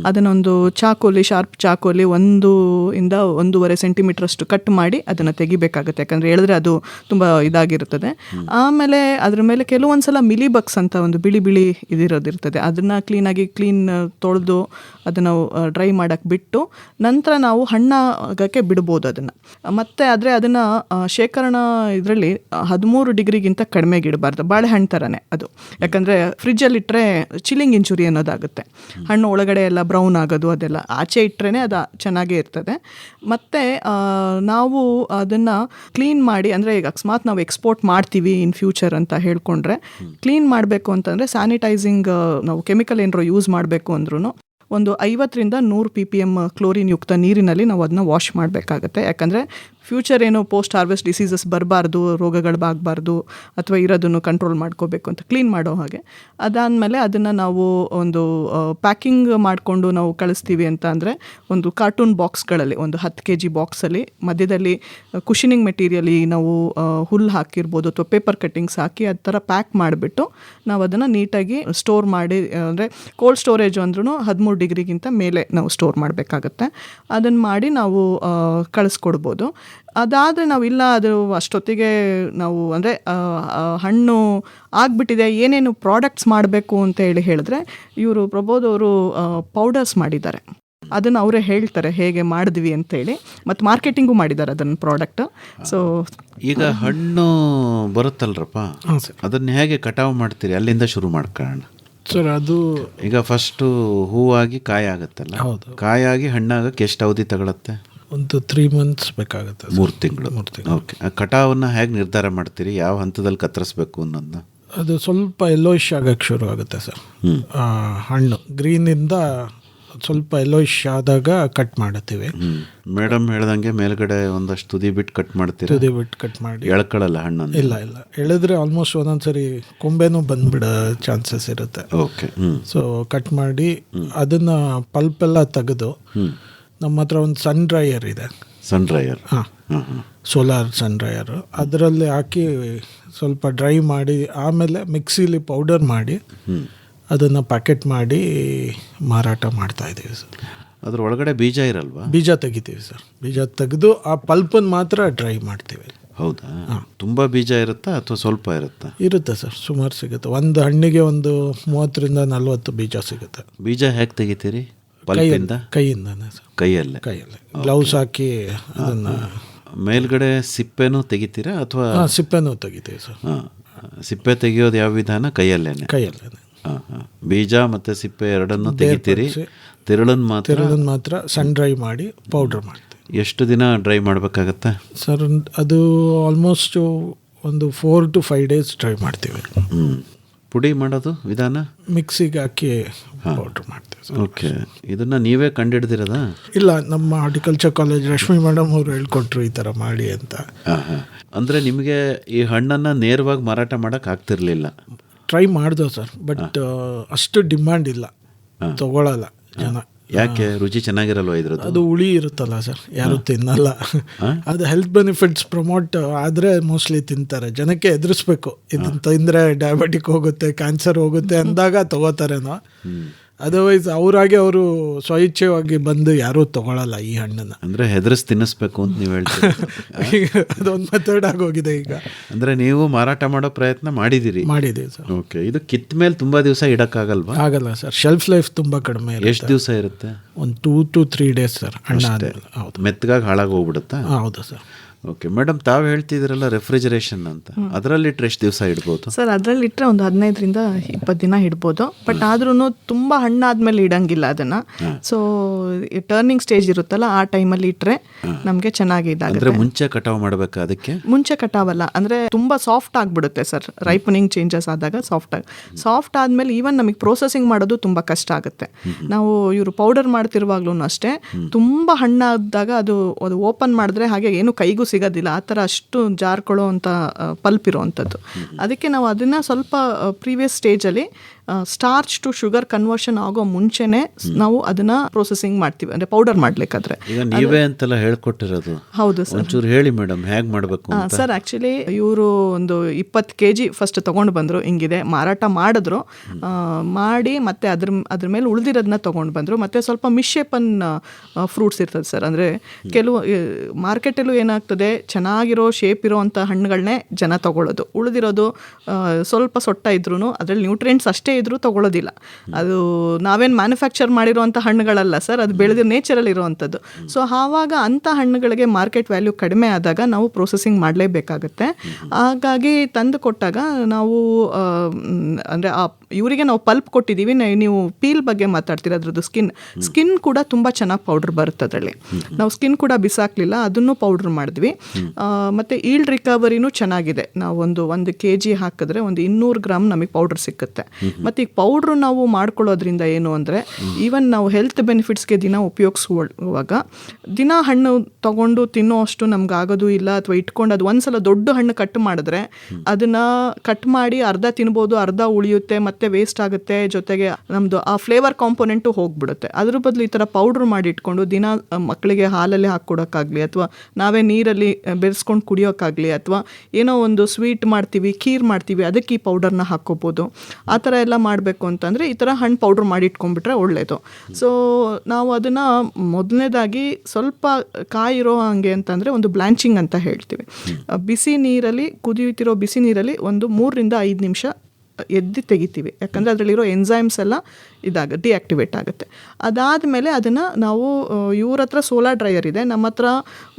ಅದನ್ನೊಂದು ಚಾಕೋಲಿ, ಶಾರ್ಪ್ ಚಾಕೋಲಿ 1 ಇಂದ 1.5 ಸೆಂಟಿಮೀಟರ್ ಅಷ್ಟು ಕಟ್ ಮಾಡಿ ಅದನ್ನು ತೆಗಿಬೇಕಾಗುತ್ತೆ. ಯಾಕಂದರೆ ಹೇಳಿದ್ರೆ ಅದು ತುಂಬ ಇದಾಗಿರ್ತದೆ. ಆಮೇಲೆ ಅದ್ರ ಮೇಲೆ ಕೆಲವೊಂದ್ಸಲ ಮಿಲಿಬಗ್ಸ್ ಅಂತ ಒಂದು ಬಿಳಿ ಇದಿರೋದಿರ್ತದೆ. ಅದನ್ನು ಕ್ಲೀನ್ ತೊಳೆದು ಅದನ್ನು ಡ್ರೈ ಮಾಡೋಕ್ಕೆ ಬಿಟ್ಟು ನಂತರ ನಾವು ಹಣ್ಣಾಗಕ್ಕೆ ಬಿಡ್ಬೋದು ಅದನ್ನು. ಮತ್ತು ಆದರೆ ಅದನ್ನು ಶೇಖರಣಾ ಇದರಲ್ಲಿ 13 ಡಿಗ್ರಿಗಿಂತ ಕಡಿಮೆಗೆ ಇಡಬಾರ್ದು. ಬಾಳೆಹಣ್ಣು ಥರನೇ ಅದು. ಯಾಕಂದರೆ ಫ್ರಿಜ್ಜಲ್ಲಿ ಇಟ್ಟರೆ ಚಿಲ್ಲಿಂಗ್ ಇಂಚುರಿ ಅನ್ನೋದಾಗುತ್ತೆ. ಹಣ್ಣು ಒಳಗಡೆ ಎಲ್ಲ ಬ್ರೌನ್ ಆಗೋದು ಅದೆಲ್ಲ. ಆಚೆ ಇಟ್ಟರೆ ಅದು ಚೆನ್ನಾಗೇ ಇರ್ತದೆ. ಮತ್ತು ನಾವು ಅದನ್ನು ಕ್ಲೀನ್ ಮಾಡಿ, ಅಂದರೆ ಈಗ ಅಕಸ್ಮಾತ್ ನಾವು ಎಕ್ಸ್ಪೋರ್ಟ್ ಮಾಡ್ತೀವಿ ಇನ್ ಫ್ಯೂಚರ್ ಅಂತ ಹೇಳ್ಕೊಂಡ್ರೆ, ಕ್ಲೀನ್ ಮಾಡಬೇಕು ಅಂತಂದರೆ ಸ್ಯಾನಿಟೈಸಿಂಗ್ ನಾವು ಕೆಮಿಕಲ್ ಏನಾರು ಯೂಸ್ ಮಾಡಬೇಕು ಅಂದ್ರೂ ಒಂದು 50ರಿಂದ 100 ppm ಕ್ಲೋರಿನ್ ಯುಕ್ತ ನೀರಿನಲ್ಲಿ ನಾವು ಅದನ್ನ ವಾಶ್ ಮಾಡಬೇಕಾಗತ್ತೆ. ಯಾಕಂದರೆ ಫ್ಯೂಚರ್ ಏನೋ ಪೋಸ್ಟ್ ಹಾರ್ವೆಸ್ಟ್ ಡಿಸೀಸಸ್ ಬರಬಾರ್ದು, ರೋಗಗಳಾಗಬಾರ್ದು, ಅಥವಾ ಇರೋದನ್ನು ಕಂಟ್ರೋಲ್ ಮಾಡ್ಕೋಬೇಕು ಅಂತ ಕ್ಲೀನ್ ಮಾಡೋ ಹಾಗೆ. ಅದಾದಮೇಲೆ ಅದನ್ನು ನಾವು ಒಂದು ಪ್ಯಾಕಿಂಗ್ ಮಾಡಿಕೊಂಡು ನಾವು ಕಳಿಸ್ತೀವಿ ಅಂತ ಅಂದರೆ ಒಂದು ಕಾರ್ಟೂನ್ ಬಾಕ್ಸ್ಗಳಲ್ಲಿ, ಒಂದು 10 kg ಬಾಕ್ಸಲ್ಲಿ ಮಧ್ಯದಲ್ಲಿ ಕುಷನಿಂಗ್ ಮೆಟೀರಿಯಲಿ ನಾವು ಹುಲ್ಲು ಹಾಕಿರ್ಬೋದು ಅಥವಾ ಪೇಪರ್ ಕಟ್ಟಿಂಗ್ಸ್ ಹಾಕಿ ಆ ಥರ ಪ್ಯಾಕ್ ಮಾಡಿಬಿಟ್ಟು ನಾವು ಅದನ್ನು ನೀಟಾಗಿ ಸ್ಟೋರ್ ಮಾಡಿ, ಅಂದರೆ ಕೋಲ್ಡ್ ಸ್ಟೋರೇಜ್ ಅಂದ್ರೂ 13 ಡಿಗ್ರಿಗಿಂತ ಮೇಲೆ ನಾವು ಸ್ಟೋರ್ ಮಾಡಬೇಕಾಗತ್ತೆ. ಅದನ್ನು ಮಾಡಿ ನಾವು ಕಳಿಸ್ಕೊಡ್ಬೋದು. ಅದಾದರೆ ನಾವಿಲ್ಲ ಅದು ಅಷ್ಟೊತ್ತಿಗೆ ನಾವು ಅಂದರೆ ಹಣ್ಣು ಆಗಿಬಿಟ್ಟಿದೆ, ಏನೇನು ಪ್ರಾಡಕ್ಟ್ಸ್ ಮಾಡಬೇಕು ಅಂತ ಹೇಳಿದ್ರೆ ಇವರು ಪ್ರಬೋಧ್ ಅವರು ಪೌಡರ್ಸ್ ಮಾಡಿದ್ದಾರೆ. ಅದನ್ನು ಅವರೇ ಹೇಳ್ತಾರೆ ಹೇಗೆ ಮಾಡಿದ್ವಿ ಅಂತೇಳಿ, ಮತ್ತು ಮಾರ್ಕೆಟಿಂಗು ಮಾಡಿದ್ದಾರೆ ಅದನ್ನು ಪ್ರಾಡಕ್ಟ್. ಸೊ ಈಗ ಹಣ್ಣು ಬರುತ್ತಲ್ರಪ್ಪ, ಅದನ್ನು ಹೇಗೆ ಕಟಾವು ಮಾಡ್ತೀರಿ? ಅಲ್ಲಿಂದ ಶುರು ಮಾಡ್ಕೊಳ್ಳೋಣ ಸರ್. ಅದು ಈಗ ಫಸ್ಟು ಹೂವಾಗಿ ಕಾಯಿ ಆಗುತ್ತಲ್ಲ, ಕಾಯಾಗಿ ಹಣ್ಣಾಗಕ್ಕೆ ಎಷ್ಟು ಅವಧಿ ತಗೊಳುತ್ತೆ? ಒಂದು 3 months ಬೇಕಾಗುತ್ತೆ. 3 ತಿಂಗಳು. ಓಕೆ. ಆ ಕಟಾವನ್ನು ಹೇಗೆ ನಿರ್ಧಾರ ಮಾಡ್ತೀರಿ? ಯಾವ ಹಂತದಲ್ಲಿ ಕತ್ತರಿಸ್ಬೇಕು ಅನ್ನೋದನ್ನ? ಅದು ಸ್ವಲ್ಪ ಯೆಲ್ಲೋಯಿಶ್ ಆಗಕ್ಕೆ ಶುರು ಆಗುತ್ತೆ ಸರ್. ಹಣ್ಣು ಗ್ರೀನಿಂದ ಸ್ವಲ್ಪ ಯೆಲ್ಲೋಯಿಶ್ ಆದಾಗ ಕಟ್ ಮಾಡುತ್ತೀವಿ. ಮೇಡಮ್ ಹೇಳ್ದಂಗೆ ಮೇಲ್ಗಡೆ ಒಂದಷ್ಟು ತುದಿ ಬಿಟ್ಟು ಕಟ್ ಮಾಡ್ತೀವಿ. ತುದಿ ಬಿಟ್ಟು ಕಟ್ ಮಾಡಿ ಎಳ್ಕೊಳ್ಳಲ್ಲ ಹಣ್ಣನ್ನು? ಇಲ್ಲ, ಎಳೆದ್ರೆ ಆಲ್ಮೋಸ್ಟ್ ಒಂದೊಂದ್ಸರಿ ಕೊಂಬೆನೂ ಬಂದ್ಬಿಡೋ ಚಾನ್ಸಸ್ ಇರುತ್ತೆ. ಓಕೆ. ಸೊ ಕಟ್ ಮಾಡಿ ಅದನ್ನು ಪಲ್ಪೆಲ್ಲ ತೆಗೆದು, ನಮ್ಮ ಹತ್ರ ಒಂದು ಸನ್ ಡ್ರೈಯರ್ ಇದೆ. ಸನ್ ಡ್ರೈಯರ್? ಸೋಲಾರ್ ಸನ್ ಡ್ರೈಯರ್. ಅದರಲ್ಲಿ ಹಾಕಿ ಸ್ವಲ್ಪ ಡ್ರೈ ಮಾಡಿ ಆಮೇಲೆ ಮಿಕ್ಸಿಲಿ ಪೌಡರ್ ಮಾಡಿ ಅದನ್ನು ಪ್ಯಾಕೆಟ್ ಮಾಡಿ ಮಾರಾಟ ಮಾಡ್ತಾ ಇದ್ದೀವಿ ಸರ್. ಅದ್ರ ಒಳಗಡೆ ಬೀಜ ಇರಲ್ವಾ? ಬೀಜ ತೆಗಿತೀವಿ ಸರ್. ಬೀಜ ತೆಗೆದು ಆ ಪಲ್ಪನ್ನು ಮಾತ್ರ ಡ್ರೈ ಮಾಡ್ತೀವಿ. ಹೌದಾ? ತುಂಬ ಬೀಜ ಇರುತ್ತಾ ಅಥವಾ ಸ್ವಲ್ಪ ಇರುತ್ತಾ? ಇರುತ್ತೆ ಸರ್, ಸುಮಾರು ಸಿಗುತ್ತೆ. ಒಂದು ಹಣ್ಣಿಗೆ ಒಂದು 30ರಿಂದ 40 ಬೀಜ ಸಿಗುತ್ತೆ. ಬೀಜ ಹೇಗೆ ತೆಗಿತೀರಿ? ಪಲ್ಪಿಂದ? ಕೈಯಿಂದನೇ ಸರ್. ಕೈಯಲ್ಲೇ ಗ್ಲೌಸ್ ಹಾಕಿ ಅದನ್ನು. ಮೇಲ್ಗಡೆ ಸಿಪ್ಪೆನೂ ತೆಗಿತೀರಾ ಅಥವಾ? ಸಿಪ್ಪೆನೂ ತೆಗಿತೀವಿ ಸರ್. ಸಿಪ್ಪೆ ತೆಗಿಯೋದು ಯಾವ ವಿಧಾನ? ಕೈಯಲ್ಲೇನೆ? ಕೈಯಲ್ಲೇನೆ. ಬೀಜ ಮತ್ತು ಸಿಪ್ಪೆ ಎರಡನ್ನೂ ತೆಗಿತೀರಿ? ತಿರುಳನ್ನು ಮಾತ್ರ ಸನ್ ಡ್ರೈ ಮಾಡಿ ಪೌಡರ್ ಮಾಡ್ತೀವಿ. ಎಷ್ಟು ದಿನ ಡ್ರೈ ಮಾಡಬೇಕಾಗತ್ತೆ ಸರ್? ಅದು ಆಲ್ಮೋಸ್ಟ್ ಒಂದು 4 to 5 days ಡ್ರೈ ಮಾಡ್ತೀವಿ. ಪುಡಿ ಮಾಡೋದು ವಿಧಾನ? ಮಿಕ್ಸಿಗೆ ಹಾಕಿ ಪೌಡ್ರ್ ಮಾಡ್ತೀವಿ. ಓಕೆ. ಇದನ್ನು ನೀವೇ ಕಂಡುಹಿಡ್ದಿರೋದಾ? ಇಲ್ಲ, ನಮ್ಮ ಹಾರ್ಟಿಕಲ್ಚರ್ ಕಾಲೇಜ್ ರಶ್ಮಿ ಮೇಡಮ್ ಅವರು ಹೇಳ್ಕೊಟ್ರು ಈ ಥರ ಮಾಡಿ ಅಂತ. ಅಂದರೆ ನಿಮಗೆ ಈ ಹಣ್ಣನ್ನು ನೇರವಾಗಿ ಮಾರಾಟ ಮಾಡೋಕ್ಕೆ ಆಗ್ತಿರ್ಲಿಲ್ಲ? ಟ್ರೈ ಮಾಡಿದೋ ಸರ್, ಬಟ್ ಅಷ್ಟು ಡಿಮ್ಯಾಂಡ್ ಇಲ್ಲ, ತಗೊಳ್ಳಲ್ಲ ಜನ. ಯಾಕೆ ರುಚಿ ಚೆನ್ನಾಗಿರಲ್ವ ಇದ್ರದ್ದು? ಅದು ಹುಳಿ ಇರುತ್ತಲ್ಲ ಸರ್, ಯಾರು ತಿನ್ನಲ್ಲ. ಅದು ಹೆಲ್ತ್ ಬೆನಿಫಿಟ್ಸ್ ಪ್ರಮೋಟ್ ಆದರೆ ಮೋಸ್ಟ್ಲಿ ತಿಂತಾರೆ. ಜನಕ್ಕೆ ಎದುರಿಸ್ಬೇಕು, ಇದನ್ನು ತಿಂದರೆ ಡಯಾಬಿಟಿಕ್ ಹೋಗುತ್ತೆ, ಕ್ಯಾನ್ಸರ್ ಹೋಗುತ್ತೆ ಅಂದಾಗ ತಗೋತಾರೇನೋ. ಅದರ್ವೈಸ್ ಅವರಾಗೆ ಅವರು ಸ್ವಇಚ್ಛೆಯಾಗಿ ಬಂದು ಯಾರೂ ತಗೊಳ್ಳಲ್ಲ ಈ ಹಣ್ಣನ್ನು. ಅಂದರೆ ಹೆದರಿಸಿ ತಿನ್ನಿಸ್ಬೇಕು ಅಂತ ನೀವು ಹೇಳ್ತೀರಿ. ಅದೊಂದು ಮೆಥಡ್ ಆಗೋಗಿದೆ ಈಗ. ಅಂದರೆ ನೀವು ಮಾರಾಟ ಮಾಡೋ ಪ್ರಯತ್ನ ಮಾಡಿದ್ದೀರಿ? ಮಾಡಿದ್ದೀವಿ ಸರ್. ಓಕೆ. ಇದು ಕಿತ್ತ ಮೇಲೆ ತುಂಬ ದಿವಸ ಇಡೋಕ್ಕಾಗಲ್ವಾ? ಆಗಲ್ಲ ಸರ್, ಶೆಲ್ಫ್ ಲೈಫ್ ತುಂಬ ಕಡಿಮೆ. ಎಷ್ಟು ದಿವಸ ಇರುತ್ತೆ? ಒಂದು 2 to 3 days ಸರ್. ಹಣ್ಣು ಹೌದು, ಮೆತ್ತಗಾಗಿ ಹಾಳಾಗಿ ಹೋಗ್ಬಿಡುತ್ತಾ? ಹೌದು ಸರ್. ಓಕೆ ಮೇಡಮ್, ತಾವು ಹೇಳ್ತಿದ್ರಲ್ಲ ರೆಫ್ರಿಜರೇಷನ್ ಅಂತ, ಅದರಲ್ಲಿ ಇಟ್ಟರೆ ಎಷ್ಟು ದಿವಸ ಇಡ್ಬೋದು ಸರ್? ಅದರಲ್ಲಿ ಇಟ್ಟರೆ ಒಂದು 15ರಿಂದ 20 ದಿನ ಇಡ್ಬೋದು. ಬಟ್ ಆದ್ರೂ ತುಂಬ ಹಣ್ಣಾದ್ಮೇಲೆ ಇಡಂಗಿಲ್ಲ ಅದನ್ನು. ಸೊ ಟರ್ನಿಂಗ್ ಸ್ಟೇಜ್ ಇರುತ್ತಲ್ಲ, ಆ ಟೈಮಲ್ಲಿ ಇಟ್ಟರೆ ನಮಗೆ ಚೆನ್ನಾಗಿ ಇದಾಗುತ್ತೆ. ಮುಂಚೆ ಕಟಾವು ಮಾಡಬೇಕಾ? ಅದಕ್ಕೆ ಮುಂಚೆ ಕಟಾವಲ್ಲ, ಅಂದರೆ ತುಂಬ ಸಾಫ್ಟ್ ಆಗಿಬಿಡುತ್ತೆ ಸರ್. ರೈಪನಿಂಗ್ ಚೇಂಜಸ್ ಆದಾಗ ಸಾಫ್ಟ್ ಆದಮೇಲೆ ಈವನ್ ನಮಗೆ ಪ್ರೋಸೆಸಿಂಗ್ ಮಾಡೋದು ತುಂಬ ಕಷ್ಟ ಆಗುತ್ತೆ. ನಾವು ಇವರು ಪೌಡರ್ ಮಾಡ್ತಿರುವಾಗ್ಲೂ ಅಷ್ಟೇ, ತುಂಬ ಹಣ್ಣಾದಾಗ ಅದು ಓಪನ್ ಮಾಡಿದ್ರೆ ಹಾಗೆ ಏನು ಕೈಗೂ ಸಿಗೋದಿಲ್ಲ, ಆ ಥರ ಅಷ್ಟು ಜಾರ್ಕೊಳ್ಳೋ ಅಂಥ ಪಲ್ಪ್ ಇರೋವಂಥದ್ದು. ಅದಕ್ಕೆ ನಾವು ಅದನ್ನು ಸ್ವಲ್ಪ ಪ್ರೀವಿಯಸ್ ಸ್ಟೇಜಲ್ಲಿ ಸ್ಟಾರ್ಚ್ ಟು ಶುಗರ್ ಕನ್ವರ್ಷನ್ ಆಗೋ ಮುಂಚೆನೆ ನಾವು ಅದನ್ನ ಪ್ರೊಸೆಸಿಂಗ್ ಮಾಡ್ತೀವಿ, ಅಂದರೆ ಪೌಡರ್ ಮಾಡ್ಲಿಕ್ಕಾದ್ರೆ. ಈಗ ನೀವೇ ಅಂತೆಲ್ಲ ಹೇಳ್ಕೊಟ್ಟಿರೋದು? ಹೌದು ಸರ್. ಒಂಚೂರು ಹೇಳಿ ಮೇಡಮ್, ಹೇಗೆ ಮಾಡಬೇಕು ಅಂತ. ಸರ್ ಆ್ಯಕ್ಚುಲಿ ಇವರು ಒಂದು 20 kg ಫಸ್ಟ್ ತೊಗೊಂಡು ಬಂದರು, ಹಿಂಗಿದೆ ಮಾರಾಟ ಮಾಡಿದ್ರು. ಮಾಡಿ ಮತ್ತೆ ಅದ್ರ ಮೇಲೆ ಉಳಿದಿರೋದನ್ನ ತೊಗೊಂಡು ಬಂದರು. ಮತ್ತು ಸ್ವಲ್ಪ ಮಿಶ್ಶೇಪನ್ ಫ್ರೂಟ್ಸ್ ಇರ್ತದೆ ಸರ್, ಅಂದರೆ ಕೆಲವು ಮಾರ್ಕೆಟಲ್ಲೂ ಏನಾಗ್ತದೆ, ಚೆನ್ನಾಗಿರೋ ಶೇಪ್ ಇರೋ ಅಂಥ ಹಣ್ಣುಗಳನ್ನೇ ಜನ ತೊಗೊಳ್ಳೋದು, ಉಳಿದಿರೋದು ಸ್ವಲ್ಪ ಸೊಟ್ಟ ಇದ್ರೂ ಅದರಲ್ಲಿ ನ್ಯೂಟ್ರಿಯೆಂಟ್ಸ್ ಅಷ್ಟೇ ಇದ್ರೂ ತೊಗೊಳ್ಳೋದಿಲ್ಲ. ಅದು ನಾವೇನು ಮ್ಯಾನುಫ್ಯಾಕ್ಚರ್ ಮಾಡಿರೋವಂಥ ಹಣ್ಣುಗಳಲ್ಲ ಸರ್, ಅದು ಬೆಳೆದಿರೋ ನೇಚರಲ್ಲಿ ಇರೋವಂಥದ್ದು. ಸೊ ಆವಾಗ ಅಂಥ ಹಣ್ಣುಗಳಿಗೆ ಮಾರ್ಕೆಟ್ ವ್ಯಾಲ್ಯೂ ಕಡಿಮೆ ಆದಾಗ ನಾವು ಪ್ರೊಸೆಸಿಂಗ್ ಮಾಡಲೇಬೇಕಾಗತ್ತೆ. ಹಾಗಾಗಿ ತಂದು ಕೊಟ್ಟಾಗ ನಾವು ಅಂದರೆ ಇವರಿಗೆ ನಾವು ಪಲ್ಪ್ ಕೊಟ್ಟಿದ್ದೀವಿ. ನೀವು ಪೀಲ್ ಬಗ್ಗೆ ಮಾತಾಡ್ತೀರ, ಅದ್ರದ್ದು ಸ್ಕಿನ್ ಕೂಡ ತುಂಬ ಚೆನ್ನಾಗಿ ಪೌಡ್ರ್ ಬರುತ್ತೆ ಅದರಲ್ಲಿ. ನಾವು ಸ್ಕಿನ್ ಕೂಡ ಬಿಸಾಕಲಿಲ್ಲ, ಅದನ್ನು ಪೌಡ್ರ್ ಮಾಡಿದ್ವಿ. ಮತ್ತು ಈಲ್ಡ್ ರಿಕವರಿನೂ ಚೆನ್ನಾಗಿದೆ. ನಾವು ಒಂದು 1 kg ಹಾಕಿದ್ರೆ ಒಂದು 200 ಗ್ರಾಮ್ ನಮಗೆ ಪೌಡ್ರ್ ಸಿಕ್ಕುತ್ತೆ. ಮತ್ತು ಈಗ ಪೌಡ್ರು ನಾವು ಮಾಡ್ಕೊಳ್ಳೋದ್ರಿಂದ ಏನು ಅಂದರೆ, ಈವನ್ ನಾವು ಹೆಲ್ತ್ ಬೆನಿಫಿಟ್ಸ್ಗೆ ದಿನ ಉಪಯೋಗಿಸುವಾಗ ದಿನ ಹಣ್ಣು ತೊಗೊಂಡು ತಿನ್ನೋ ಅಷ್ಟು ನಮ್ಗೆ ಆಗೋದು ಇಲ್ಲ. ಅಥವಾ ಇಟ್ಕೊಂಡು ಅದು ಒಂದ್ಸಲ ದೊಡ್ಡ ಹಣ್ಣು ಕಟ್ ಮಾಡಿದ್ರೆ ಅದನ್ನು ಕಟ್ ಮಾಡಿ ಅರ್ಧ ತಿನ್ಬೋದು, ಅರ್ಧ ಉಳಿಯುತ್ತೆ, ಮತ್ತೆ ವೇಸ್ಟ್ ಆಗುತ್ತೆ, ಜೊತೆಗೆ ನಮ್ಮದು ಆ ಫ್ಲೇವರ್ ಕಾಂಪೊನೆಂಟು ಹೋಗ್ಬಿಡುತ್ತೆ. ಅದ್ರ ಬದಲು ಈ ಥರ ಪೌಡ್ರ್ ಮಾಡಿ ಇಟ್ಕೊಂಡು ದಿನ ಮಕ್ಕಳಿಗೆ ಹಾಲಲ್ಲಿ ಹಾಕ್ಕೊಡೋಕ್ಕಾಗಲಿ, ಅಥವಾ ನಾವೇ ನೀರಲ್ಲಿ ಬೆರೆಸ್ಕೊಂಡು ಕುಡಿಯೋಕ್ಕಾಗಲಿ, ಅಥವಾ ಏನೋ ಒಂದು ಸ್ವೀಟ್ ಮಾಡ್ತೀವಿ, ಖೀರ್ ಮಾಡ್ತೀವಿ, ಅದಕ್ಕೆ ಈ ಪೌಡರ್ನ ಹಾಕ್ಕೋಬೋದು. ಆ ಥರ ಎಲ್ಲ ಮಾಡಬೇಕು ಅಂತಂದರೆ ಈ ಥರ ಹಣ್ಣು ಪೌಡ್ರ್ ಮಾಡಿ ಇಟ್ಕೊಂಡ್ಬಿಟ್ರೆ ಒಳ್ಳೆಯದು. ಸೊ ನಾವು ಅದನ್ನು ಮೊದಲನೇದಾಗಿ ಸ್ವಲ್ಪ ಕಾಯಿರೋ ಹಂಗೆ ಅಂತಂದರೆ ಒಂದು ಬ್ಲ್ಯಾಂಚಿಂಗ್ ಅಂತ ಹೇಳ್ತೀವಿ. ಬಿಸಿ ನೀರಲ್ಲಿ, ಕುದಿಯುತ್ತಿರೋ ಬಿಸಿ ನೀರಲ್ಲಿ ಒಂದು 3 ರಿಂದ 5 ನಿಮಿಷ ಎದ್ದು ತೆಗಿತೀವಿ. ಯಾಕಂದರೆ ಅದರಲ್ಲಿರೋ ಎನ್ಸೈಮ್ಸ್ ಎಲ್ಲ ಡಿಆಕ್ಟಿವೇಟ್ ಆಗುತ್ತೆ. ಅದಾದಮೇಲೆ ಅದನ್ನು ನಾವು ಇವ್ರ ಹತ್ರ ಸೋಲಾರ್ ಡ್ರೈಯರ್ ಇದೆ, ನಮ್ಮ ಹತ್ರ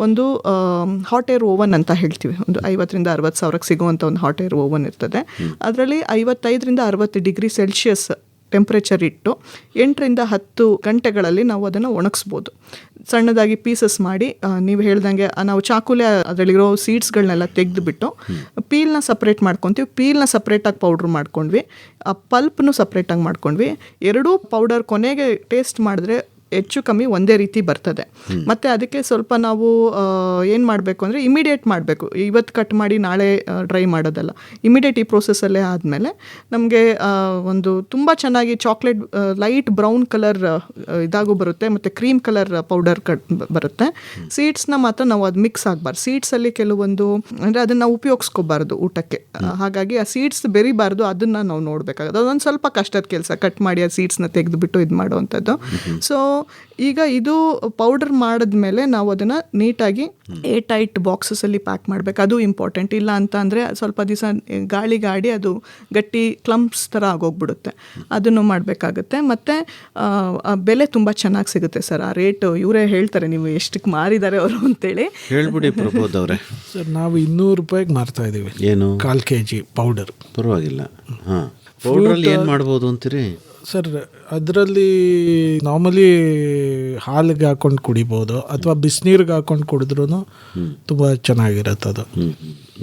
ಒಂದು ಹಾಟ್ ಏರ್ ಓವನ್ ಅಂತ ಹೇಳ್ತೀವಿ, ಒಂದು 50,000 ರಿಂದ 60,000 ಸಿಗುವಂಥ ಒಂದು ಹಾಟ್ ಏರ್ ಓವನ್ ಇರ್ತದೆ. ಅದರಲ್ಲಿ 55 ರಿಂದ 60 ಡಿಗ್ರಿ ಸೆಲ್ಸಿಯಸ್ ಟೆಂಪ್ರೇಚರ್ ಇಟ್ಟು 8 ರಿಂದ 10 ಗಂಟೆಗಳಲ್ಲಿ ನಾವು ಅದನ್ನು ಒಣಗಿಸ್ಬೋದು. ಸಣ್ಣದಾಗಿ ಪೀಸಸ್ ಮಾಡಿ, ನೀವು ಹೇಳ್ದಂಗೆ ನಾವು ಚಾಕುಲೆ ಅದರಲ್ಲಿರೋ ಸೀಡ್ಸ್ಗಳನ್ನೆಲ್ಲ ತೆಗೆದುಬಿಟ್ಟು ಪೀಲ್ನ ಸಪ್ರೇಟ್ ಮಾಡ್ಕೊತೀವಿ. ಪೀಲ್ನ ಸಪ್ರೇಟಾಗಿ ಪೌಡ್ರ್ ಮಾಡ್ಕೊಂಡ್ವಿ, ಆ ಪಲ್ಪ್ನು ಸಪ್ರೇಟಾಗಿ ಮಾಡ್ಕೊಂಡ್ವಿ. ಎರಡೂ ಪೌಡರ್ ಕೊನೆಗೆ ಟೇಸ್ಟ್ ಮಾಡಿದ್ರೆ ಹೆಚ್ಚು ಕಮ್ಮಿ ಒಂದೇ ರೀತಿ ಬರ್ತದೆ. ಮತ್ತು ಅದಕ್ಕೆ ಸ್ವಲ್ಪ ನಾವು ಏನು ಮಾಡಬೇಕು ಅಂದರೆ ಇಮಿಡಿಯೇಟ್ ಮಾಡಬೇಕು. ಇವತ್ತು ಕಟ್ ಮಾಡಿ ನಾಳೆ ಡ್ರೈ ಮಾಡೋದಲ್ಲ, ಇಮಿಡಿಯೇಟ್ ಈ ಪ್ರೋಸೆಸ್ಸಲ್ಲೇ ಆದಮೇಲೆ ನಮಗೆ ಒಂದು ತುಂಬ ಚೆನ್ನಾಗಿ ಚಾಕ್ಲೇಟ್ ಲೈಟ್ ಬ್ರೌನ್ ಕಲರ್ ಇದಾಗೂ ಬರುತ್ತೆ, ಮತ್ತು ಕ್ರೀಮ್ ಕಲರ್ ಪೌಡರ್ ಬರುತ್ತೆ. ಸೀಡ್ಸ್ನ ಮಾತ್ರ ನಾವು ಅದು ಮಿಕ್ಸ್ ಆಗಬಾರ್ದು. ಸೀಡ್ಸಲ್ಲಿ ಕೆಲವೊಂದು ಅಂದರೆ ಅದನ್ನು ನಾವು ಉಪಯೋಗಿಸ್ಕೋಬಾರ್ದು ಊಟಕ್ಕೆ, ಹಾಗಾಗಿ ಆ ಸೀಡ್ಸ್ ಬೆರಿಬಾರ್ದು, ಅದನ್ನು ನಾವು ನೋಡಬೇಕಾಗುತ್ತೆ. ಅದೊಂದು ಸ್ವಲ್ಪ ಕಷ್ಟದ ಕೆಲಸ, ಕಟ್ ಮಾಡಿ ಆ ಸೀಡ್ಸ್ನ ತೆಗೆದುಬಿಟ್ಟು ಇದು ಮಾಡುವಂಥದ್ದು. ಸೊ ಈಗ ಇದು ಪೌಡರ್ ಮಾಡಿದ್ಮೇಲೆ ನಾವು ಅದನ್ನು ನೀಟಾಗಿ ಏರ್ಟೈಟ್ ಬಾಕ್ಸಸಲ್ಲಿ ಪ್ಯಾಕ್ ಮಾಡಬೇಕು, ಅದು ಇಂಪಾರ್ಟೆಂಟ್. ಇಲ್ಲ ಅಂತ ಅಂದರೆ ಸ್ವಲ್ಪ ದಿವಸ ಗಾಳಿ ಅದು ಗಟ್ಟಿ ಕ್ಲಂಪ್ಸ್ ಥರ ಆಗೋಗ್ಬಿಡುತ್ತೆ, ಅದನ್ನು ಮಾಡಬೇಕಾಗುತ್ತೆ. ಮತ್ತು ಬೆಲೆ ತುಂಬ ಚೆನ್ನಾಗಿ ಸಿಗುತ್ತೆ ಸರ್. ಆ ರೇಟು ಇವರೇ ಹೇಳ್ತಾರೆ, ನೀವು ಎಷ್ಟಕ್ಕೆ ಮಾರಿದ್ದಾರೆ ಅವರು ಅಂತೇಳಿ ಹೇಳ್ಬಿಡಿ ಪ್ರಬೋದ್ ಅವರೇ. ಸರ್ ನಾವು 200 ರೂಪಾಯಿಗೆ ಮಾರ್ತಾ ಇದ್ದೀವಿ. ಏನು 1/4 kg ಪೌಡರ್? ಪರವಾಗಿಲ್ಲ. ಹಾಂ, ಪೌಡ್ರಲ್ಲಿ ಏನು ಮಾಡ್ಬೋದು ಅಂತೀರಿ ಸರ್? ಅದರಲ್ಲಿ ನಾರ್ಮಲಿ ಹಾಲಿಗೆ ಹಾಕೊಂಡು ಕುಡಿಬೋದು, ಅಥವಾ ಬಿಸಿನೀರಿಗೆ ಹಾಕೊಂಡು ಕುಡಿದ್ರೂ ತುಂಬ ಚೆನ್ನಾಗಿರುತ್ತೆ ಅದು.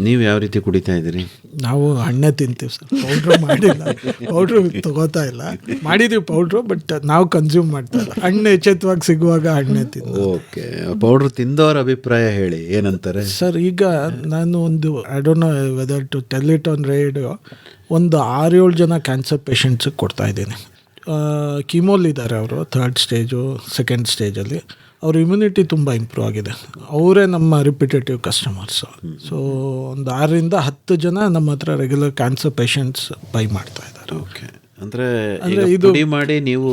ನೀವು ಯಾವ ರೀತಿ ಕುಡಿತಾ ಇದ್ದೀರಿ? ನಾವು ಹಣ್ಣೆ ತಿಂತೀವಿ ಸರ್, ಪೌಡ್ರು ಮಾಡಿಲ್ಲ, ಪೌಡ್ರು ತಗೋತಾ ಇಲ್ಲ. ಮಾಡಿದ್ದೀವಿ ಪೌಡ್ರು, ಬಟ್ ನಾವು ಕನ್ಸ್ಯೂಮ್ ಮಾಡ್ತಾ ಇಲ್ಲ. ಹಣ್ಣು ಎಚ್ಚೆತ್ತವಾಗಿ ಸಿಗುವಾಗ ಹಣ್ಣೆ ತಿಂದು. ಓಕೆ, ಪೌಡ್ರ್ ತಿಂದವರ ಅಭಿಪ್ರಾಯ ಹೇಳಿ, ಏನಂತಾರೆ ಸರ್? ಈಗ ನಾನು ಒಂದು I don't know whether to tell it on radio, ಒಂದು 6-7 ಜನ ಕ್ಯಾನ್ಸರ್ ಪೇಷಂಟ್ಸಿಗೆ ಕೊಡ್ತಾ ಇದ್ದೀನಿ. ಕೀಮೋಲಿದ್ದಾರೆ ಅವರು, 3rd ಸ್ಟೇಜು 2nd ಸ್ಟೇಜಲ್ಲಿ. ಅವ್ರ ಇಮ್ಯುನಿಟಿ ತುಂಬ ಇಂಪ್ರೂವ್ ಆಗಿದೆ. ಅವರೇ ನಮ್ಮ ರಿಪಿಟೇಟಿವ್ ಕಸ್ಟಮರ್ಸು. ಸೊ ಒಂದು 6ರಿಂದ 10 ಜನ ನಮ್ಮ ಹತ್ರ ರೆಗ್ಯುಲರ್ ಕ್ಯಾನ್ಸರ್ ಪೇಷಂಟ್ಸ್ ಬೈ ಮಾಡ್ತಾ ಇದ್ದಾರೆ. ಓಕೆ, ಅಂದರೆ ಇದು ಪುಡಿ ಮಾಡಿ ನೀವು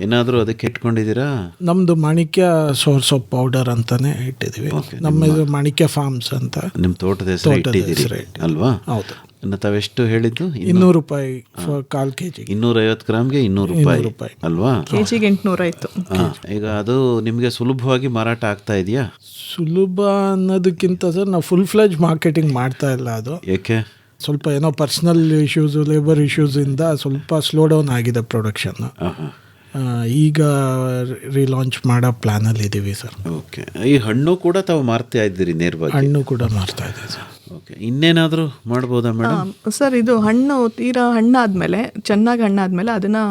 ಏನಾದರೂ ಅದಕ್ಕೆ ಇಟ್ಕೊಂಡಿದ್ದೀರಾ? ನಮ್ಮದು ಮಾಣಿಕ್ಯ ಸೋರ್ಸ್ ಆಫ್ ಪೌಡರ್ ಅಂತಾನೆ ಇಟ್ಟಿದ್ದೀವಿ. ನಮ್ಮ ಮಾಣಿಕ್ಯ ಫಾರ್ಮ್ಸ್ ಅಂತ ನಿಮ್ಮ ತೋಟದ ಹೆಸರು ಇಟ್ಟಿದ್ದೀರಿ ಅಲ್ವಾ? ಹೌದು. ತಾವೆಷ್ಟು ಹೇಳಿದ್ದು? 200 ರೂಪಾಯಿ ಕಾಲ್ ಕೆಜಿ. 250 ಗ್ರಾಮ್ಗೆ 200 ರೂಪಾಯಿ ಅಲ್ವಾ? ಕೆಜಿಗೆ 800 ಆಯಿತು. ಈಗ ಅದು ನಿಮಗೆ ಸುಲಭವಾಗಿ ಮಾರಾಟ ಆಗ್ತಾ ಇದೆಯಾ? ಸುಲಭ ಅನ್ನೋದಕ್ಕಿಂತ ಸರ್ ನಾವು ಫುಲ್ ಫ್ಲೆಜ್ ಮಾರ್ಕೆಟಿಂಗ್ ಮಾಡ್ತಾ ಇಲ್ಲ. ಅದು ಏಕೆ? ಸ್ವಲ್ಪ ಏನೋ ಪರ್ಸ್ನಲ್ ಇಶ್ಯೂಸು, ಲೇಬರ್ ಇಶ್ಯೂಸಿಂದ ಸ್ವಲ್ಪ ಸ್ಲೋ ಡೌನ್ ಆಗಿದೆ ಪ್ರೊಡಕ್ಷನ್. ಈಗ ರಿಲಾಂಚ್ ಮಾಡೋ ಪ್ಲ್ಯಾನಲ್ಲಿ ಇದ್ದೀವಿ ಸರ್. ಓಕೆ, ಈ ಹಣ್ಣು ಕೂಡ ತಾವು ಮಾರ್ತಾ ಇದ್ದೀರಿ ನೇರವಾಗಿ? ಹಣ್ಣು ಕೂಡ ಮಾರ್ತಾ ಇದ್ದೀವಿ ಸರ್. ಓಕೆ, ಇನ್ನೇನಾದರೂ ಮಾಡ್ಬೋದಾ ಮೇಡಮ್? ಸರ್, ಇದು ಹಣ್ಣು ತೀರಾ ಹಣ್ಣಾದಮೇಲೆ, ಚೆನ್ನಾಗಿ ಹಣ್ಣಾದಮೇಲೆ ಅದನ್ನು